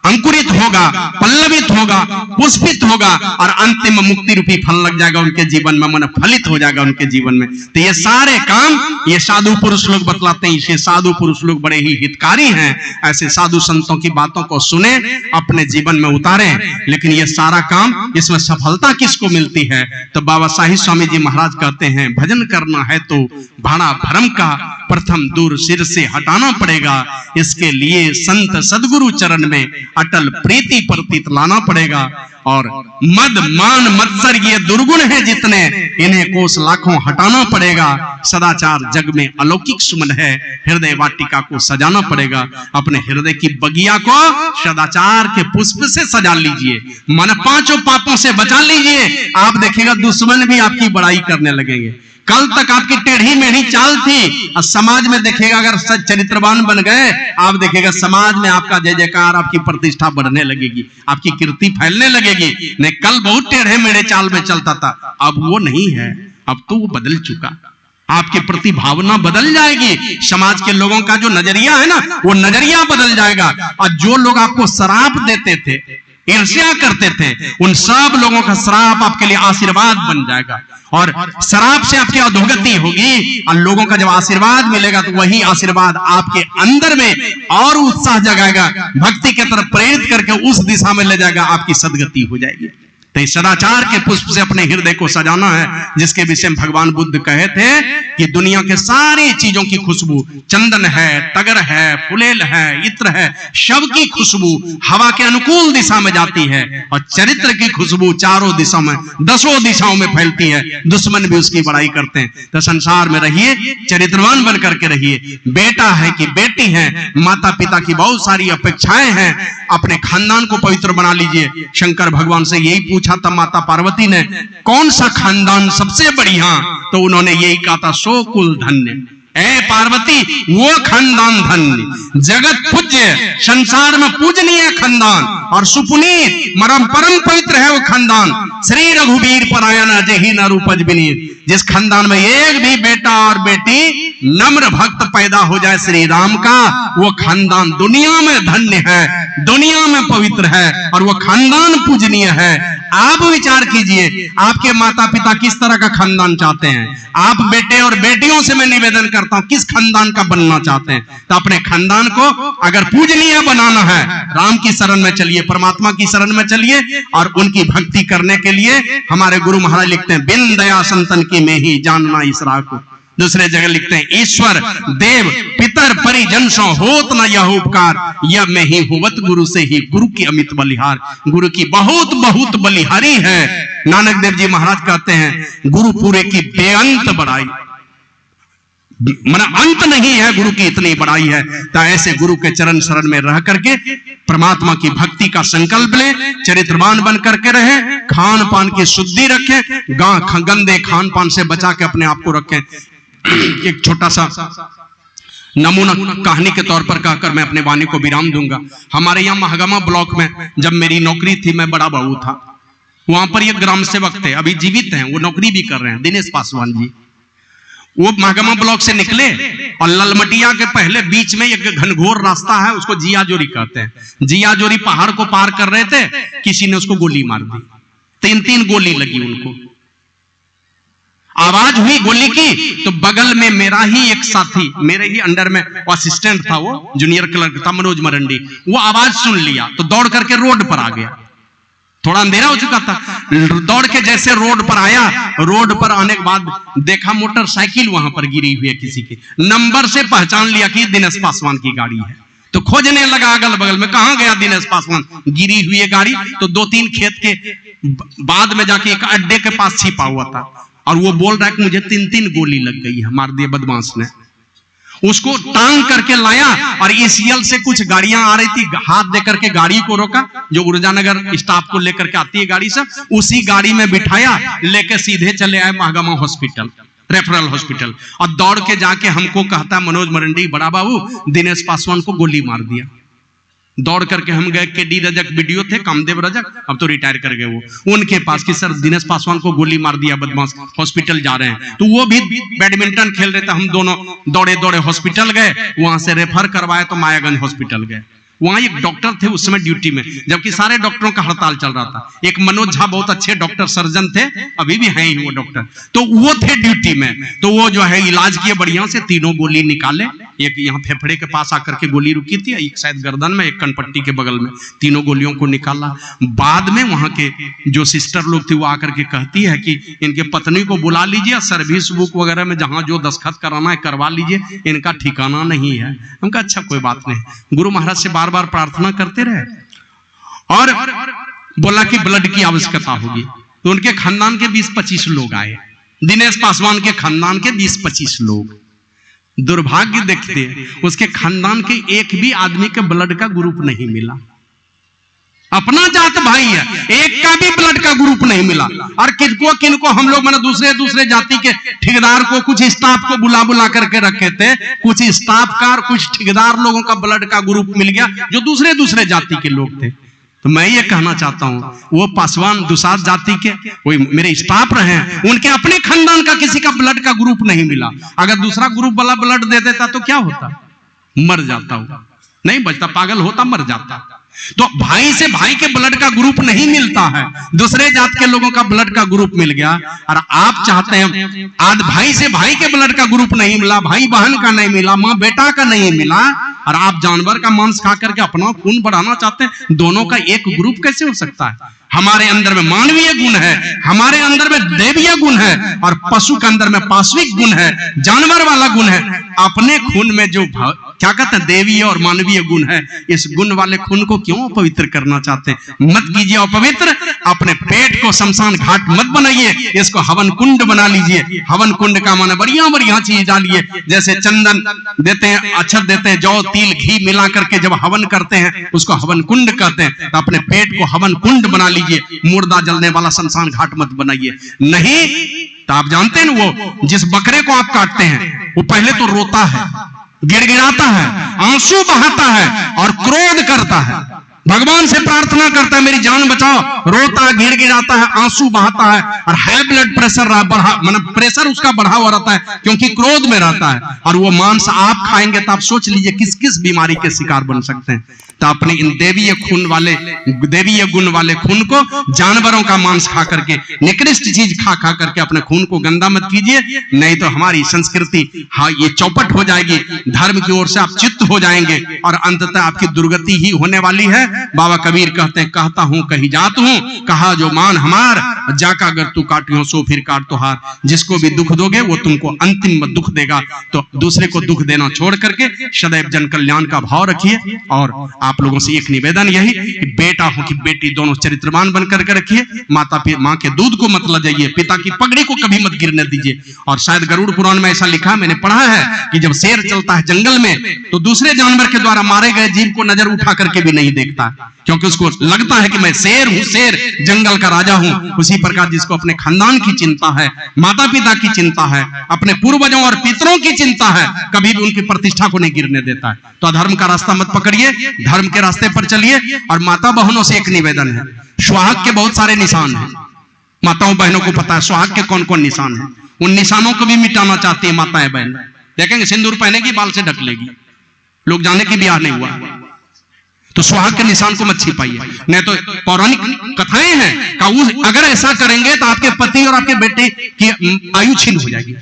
अंकुरित होगा, पल्लवित होगा, पुष्पित होगा, और अंतिम मुक्ति रूपी फल लग जाएगा उनके जीवन में, मन फलित हो जाएगा उनके जीवन में। तो ये सारे काम ये साधु पुरुष लोग बतलाते हैं, ये साधु पुरुष लोग बड़े ही हितकारी हैं, ऐसे साधु संतों की बातों को सुने, अपने जीवन में उतारें। लेकिन ये सारा काम, इसमें सफलता किसको मिलती है? तो बाबा साहिब स्वामी जी महाराज कहते हैं, भजन करना है तो भाड़ा भरम का प्रथम दूर सिर से हटाना पड़ेगा। इसके लिए संत सदगुरु चरण में अटल प्रीति प्रतीत लाना पड़ेगा। और मद मान मत्सर ये दुर्गुण है जितने, इन्हें कोस लाखों हटाना पड़ेगा। सदाचार जग में अलौकिक सुमन है, हृदय वाटिका को सजाना पड़ेगा। अपने हृदय की बगिया को सदाचार के पुष्प से सजा लीजिए, मन पांचों पापों से बचा लीजिए। आप देखिएगा दुश्मन भी आपकी बड़ाई करने लगेंगे। कल तक आपकी टेढ़ी मेढ़ी चाल थी, और समाज में देखिएगा अगर सच चरित्रवान बन गए, आप देखिएगा समाज में आपका जय जयकार, आपकी प्रतिष्ठा बढ़ने लगेगी, आपकी कीर्ति फैलने लगेगी। नहीं, कल बहुत टेढ़े मेढ़े चाल में चलता था, अब वो नहीं है, अब तो वो बदल चुका। आपके प्रति भावना बदल जाएगी, समाज के लोगों का जो नजरिया है ना, वो नजरिया बदल जाएगा। और जो लोग आपको श्राप देते थे, ईर्ष्या करते थे, उन सब लोगों का श्राप आपके लिए आशीर्वाद बन जाएगा। और श्राप से आपकी अधोगति होगी, और लोगों का जब आशीर्वाद मिलेगा तो वही आशीर्वाद आपके अंदर में और उत्साह जगाएगा, भक्ति की तरफ प्रेरित करके उस दिशा में ले जाएगा, आपकी सदगति हो जाएगी। तो सदाचार के पुष्प से अपने हृदय को सजाना है, जिसके विषय में भगवान बुद्ध कहे थे कि दुनिया के सारी चीजों की खुशबू, चंदन है, तगर है, फुलेल है, इत्र है, सब की खुशबू हवा के अनुकूल दिशा में जाती है, और चरित्र की खुशबू चारों दिशा में, 10 दिशाओं में फैलती है। दुश्मन भी उसकी बड़ाई करते हैं। तो संसार में रहिए, चरित्रवान बन करके रहिए। बेटा है कि बेटी है, माता पिता की बहुत सारी अपेक्षाएं हैं, अपने खानदान को पवित्र बना लीजिए। शंकर भगवान से यही पूछा था माता पार्वती ने, कौन सा खानदान सबसे बढ़िया? तो उन्होंने यही कहा था, सो कुल धन्य। ए पार्वती, वो खानदान धन्य, जगत पूज्य, संसार में पूजनीय खानदान और सुपुनीत, मरम परम पवित्र है वो खानदान। श्री रघुवीर परायण अजहि न रूपज विनीत। जिस खानदान में एक भी बेटा और बेटी नम्र भक्त पैदा हो जाए श्री राम का, वो खानदान दुनिया में धन्य है, दुनिया में पवित्र है, और वो खानदान पूजनीय है। आप विचार कीजिए, आपके माता पिता किस तरह का खानदान चाहते हैं? आप बेटे और बेटियों से मैं निवेदन करता हूं, किस खानदान का बनना चाहते हैं? तो अपने खानदान को अगर पूजनीय बनाना है, राम की शरण में चलिए, परमात्मा की शरण में चलिए, और उनकी भक्ति करने के लिए हमारे गुरु महाराज लिखते हैं, बिन दया संतन की में ही जानना इस राह को। दूसरे जगह लिखते हैं, ईश्वर देव पितर परिजन सो होत न यह उपकार, यह में ही होवत गुरु से ही गुरु की अमित बलिहार। गुरु की बहुत बहुत बलिहारी है। नानक देव जी महाराज कहते हैं, गुरु पूरे की बेअंत बड़ाई, मन अंत नहीं है गुरु की, इतनी बड़ाई है। तो ऐसे गुरु के चरण शरण में रह करके परमात्मा की भक्ति का संकल्प लें, चरित्रवान बन करके रहे, खान पान की शुद्धि रखें, गंदे खान पान से बचा के अपने आप को रखें। एक छोटा सा नमूना कहानी के तौर पर कहकर मैं अपने वाणी को विराम दूंगा। हमारे यहाँ महागामा ब्लॉक में जब मेरी नौकरी थी, मैं बड़ा बहू था, वहां पर एक ग्राम सेवक थे, अभी जीवित हैं, वो नौकरी भी कर रहे हैं, दिनेश पासवान जी। वो महागामा ब्लॉक से निकले और ललमटिया के पहले बीच में एक घनघोर रास्ता है, उसको जिया जोरी कहते हैं। जिया जोरी पहाड़ को पार कर रहे थे, किसी ने उसको गोली मार दी, 3 गोली लगी उनको। आवाज हुई गोली की, तो बगल में मेरा ही एक साथी, मेरे ही अंडर में असिस्टेंट था, वो जूनियर क्लर्क था, मनोज मरंडी, वो आवाज सुन लिया तो दौड़ करके रोड पर आ गया। थोड़ा अंधेरा हो चुका था, दौड़ के जैसे रोड पर आया, रोड पर आने के बाद देखा मोटरसाइकिल वहां पर गिरी हुई है किसी की, नंबर से पहचान लिया कि दिनेश पासवान की गाड़ी है। तो खोजने लगा अगल बगल में, कहां गया दिनेश पासवान, गिरी हुई है गाड़ी। तो 2-3 खेत के बाद में जाके एक अड्डे के पास छिपा हुआ था, और वो बोल रहा है कि मुझे 3 गोली लग गई है, मार दिए बदमाश ने। उसको टांग करके लाया, और ईसीएल से कुछ गाड़ियां आ रही थी, हाथ दे करके गाड़ी को रोका, जो ऊर्जानगर स्टाफ को लेकर के आती है गाड़ी से, उसी गाड़ी में बिठाया, लेके सीधे चले आए महागामा हॉस्पिटल, रेफरल हॉस्पिटल। और दौड़ के जाके हमको कहता मनोज मरंडी, बड़ा बाबू दिनेश पासवान को गोली मार दिया। दौड़ करके हम गए, केडी रजक वीडियो थे, कामदेव रजक, अब तो रिटायर कर गए, वो उनके पास कि सर दिनेश पासवान को गोली मार दिया बदमाश, हॉस्पिटल जा रहे हैं। तो वो भी बैडमिंटन खेल रहे थे, हम दोनों दौड़े दौड़े हॉस्पिटल गए, वहां से रेफर करवाए तो मायागंज हॉस्पिटल गए। वहां एक डॉक्टर थे उस समय ड्यूटी में, जबकि सारे डॉक्टरों का हड़ताल चल रहा था। एक मनोज झा बहुत अच्छे डॉक्टर सर्जन थे, अभी भी हैं वो डॉक्टर, तो वो थे ड्यूटी में। तो वो जो है इलाज किए बढ़िया से, तीनों गोली निकाले, एक यहाँ फेफड़े के पास आकर के गोली रुकी थी, एक शायद गर्दन में, एक कनपट्टी के बगल में, तीनों गोलियों को निकाला। बाद में वहां के जो सिस्टर लोग थे वो आकर के कहती है कि इनके पत्नी को बुला लीजिए, सर्विस बुक वगैरह में जहां जो दस्तखत कराना है करवा लीजिए, इनका ठिकाना नहीं है। हम कहा अच्छा कोई बात नहीं। गुरु महाराज से बार बार प्रार्थना करते रहे और बोला कि ब्लड की आवश्यकता होगी। तो उनके खानदान के 20-25 लोग आए, दिनेश पासवान के खानदान के 20-25 लोग। दुर्भाग्य देखते उसके खानदान के एक भी आदमी के ब्लड का ग्रुप नहीं मिला। अपना जात भाई है, एक का भी ब्लड का ग्रुप नहीं मिला। और किनको हम लोग मैंने दूसरे जाति के ठेकेदार को, कुछ स्टाफ को बुला करके रखे थे, कुछ स्टाफ का और कुछ ठेकेदार लोगों का ब्लड का ग्रुप मिल गया जो दूसरे जाति के लोग थे। तो मैं ये कहना चाहता हूं, वो पासवान दुसाद जाति के कोई मेरे स्टाफ रहे, उनके अपने खानदान का किसी का ब्लड का ग्रुप नहीं मिला। अगर दूसरा ग्रुप वाला ब्लड दे देता तो क्या होता? मर जाता हो, नहीं बचता, पागल होता, मर जाता। तो भाई से भाई के ब्लड का ग्रुप नहीं मिलता है, दूसरे जात के लोगों का ब्लड का ग्रुप मिल गया। और आप चाहते हैं आज भाई से भाई के ब्लड का ग्रुप नहीं मिला, भाई बहन का नहीं मिला, माँ बेटा का नहीं मिला, और आप जानवर का मांस खा करके अपना खून बढ़ाना चाहते हैं। दोनों का एक ग्रुप कैसे हो सकता है? हमारे अंदर में मानवीय गुण है, हमारे अंदर में देवीय गुण है, और पशु के अंदर में पाश्विक गुण है, जानवर वाला गुण है। अपने खून में जो क्या कहते हैं देवीय और मानवीय गुण है, इस गुण वाले खून को क्यों अपवित्र करना चाहते हैं? मत कीजिए अपवित्र। अपने पेट को शमशान घाट मत बनाइए, इसको हवन कुंड बना लीजिए। हवन कुंड का माने बढ़िया चीज डालिए, जैसे चंदन देते हैं, अक्षत देते हैं, जौ तिल घी मिला करके जब हवन करते हैं उसको हवन कुंड कहते हैं। तो अपने पेट को हवन कुंड बना लीजिए, मुर्दा जलने वाला शमशान घाट मत बनाइए। नहीं तो आप जानते हैं वो जिस बकरे को आप काटते हैं वो पहले तो रोता है, गिड़गिड़ाता है, आंसू बहाता है और क्रोध करता है, भगवान से प्रार्थना करता है मेरी जान बचाओ, रोता है, गिड़गिड़ाता है, आंसू बहाता है, और हाई ब्लड प्रेशर मतलब प्रेशर उसका बढ़ा हुआ रहता है क्योंकि क्रोध में रहता है। और वो मांस आप खाएंगे तो आप सोच लीजिए किस किस बीमारी के शिकार बन सकते हैं। तो अपने इन देवीय गुण वाले खून को जानवरों का मांस खा करके, निकृष्ट चीज खा करके अपने खून को गंदा मत कीजिए, नहीं तो हमारी संस्कृति ये चौपट हो जाएगी, धर्म की ओर से आप चित्त हो जाएंगे और अंततः आपकी दुर्गति ही होने वाली है। बाबा कबीर कहते हैं, कहता हूं कही जात हूं, कहा जो मान हमार, जाका अगर तू काटियो सो फिर काट तो हार। जिसको भी दुख दोगे वो तुमको अंतिम दुख देगा। तो दूसरे को दुख देना छोड़ करके सदैव जन कल्याण का भाव रखिए। और आप लोगों से एक निवेदन यही कि बेटा हो कि बेटी दोनों चरित्रवान बनकर के रखिए। माँ के दूध को मत लजाइए, पिता की पगड़ी को कभी मत गिरने दीजिए। और शायद गरुड़ पुराण में ऐसा लिखा, मैंने पढ़ा है कि जब शेर चलता है जंगल में तो दूसरे जानवर के द्वारा मारे गए जीव को नजर उठा करके भी नहीं देखता, क्योंकि उसको लगता है कि मैं शेर हूं, शेर जंगल का राजा हूं। उसी प्रकार जिसको अपने खानदान की चिंता है, माता पिता की चिंता है, अपने पूर्वजों और पितरों की चिंता है, कभी भी उनकी प्रतिष्ठा को नहीं गिरने देता है। तो अधर्म का रास्ता मत पकड़िए, धर्म के रास्ते पर चलिए। और माता बहनों से एक निवेदन है, सुहाग के बहुत सारे निशान हैं, माताओं बहनों को पता है सुहाग के कौन कौन निशान हैं। उन निशानों को भी मिटाना चाहती है माताएं बहन। देखेंगे सिंदूर पहनेगी, बाल से ढक लेगी, लोग जाने की ब्याह नहीं हुआ। तो सुहाग के निशान को मत छिपाइए, नहीं तो पौराणिक कथाएं हैं कि अगर ऐसा करेंगे तो आपके पति और आपके बेटे की आयु छीन हो जाएगी।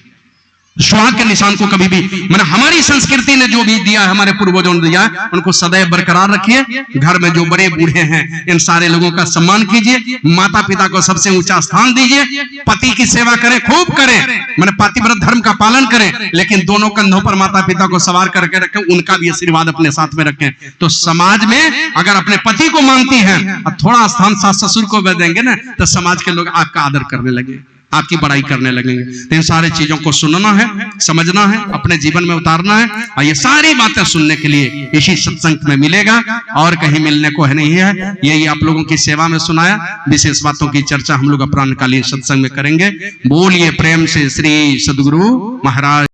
सुहाग के निशान को कभी भी मैंने हमारी संस्कृति ने जो भी दिया है, हमारे पूर्वजों ने दिया है, उनको सदैव बरकरार रखिए। घर में जो बड़े बूढ़े हैं इन सारे लोगों का सम्मान कीजिए, माता पिता को सबसे ऊंचा स्थान दीजिए, पति की सेवा करें, खूब करें, मैंने पतिव्रत धर्म का पालन करें, लेकिन दोनों कंधों पर माता पिता को सवार करके रखें, उनका भी आशीर्वाद अपने साथ में रखें। तो समाज में अगर अपने पति को मानती हैं और थोड़ा स्थान सास ससुर को देंगे ना, तो समाज के लोग आपका आदर करने लगे, आपकी बड़ाई करने लगेंगे। तो इन सारे चीजों को सुनना है, समझना है, अपने जीवन में उतारना है। और ये सारी बातें सुनने के लिए इसी सत्संग में मिलेगा, और कहीं मिलने को है नहीं है। यही आप लोगों की सेवा में सुनाया। विशेष बातों की चर्चा हम लोग अपराह्नकालीन सत्संग में करेंगे। बोलिए प्रेम से श्री सद्गुरु महाराज।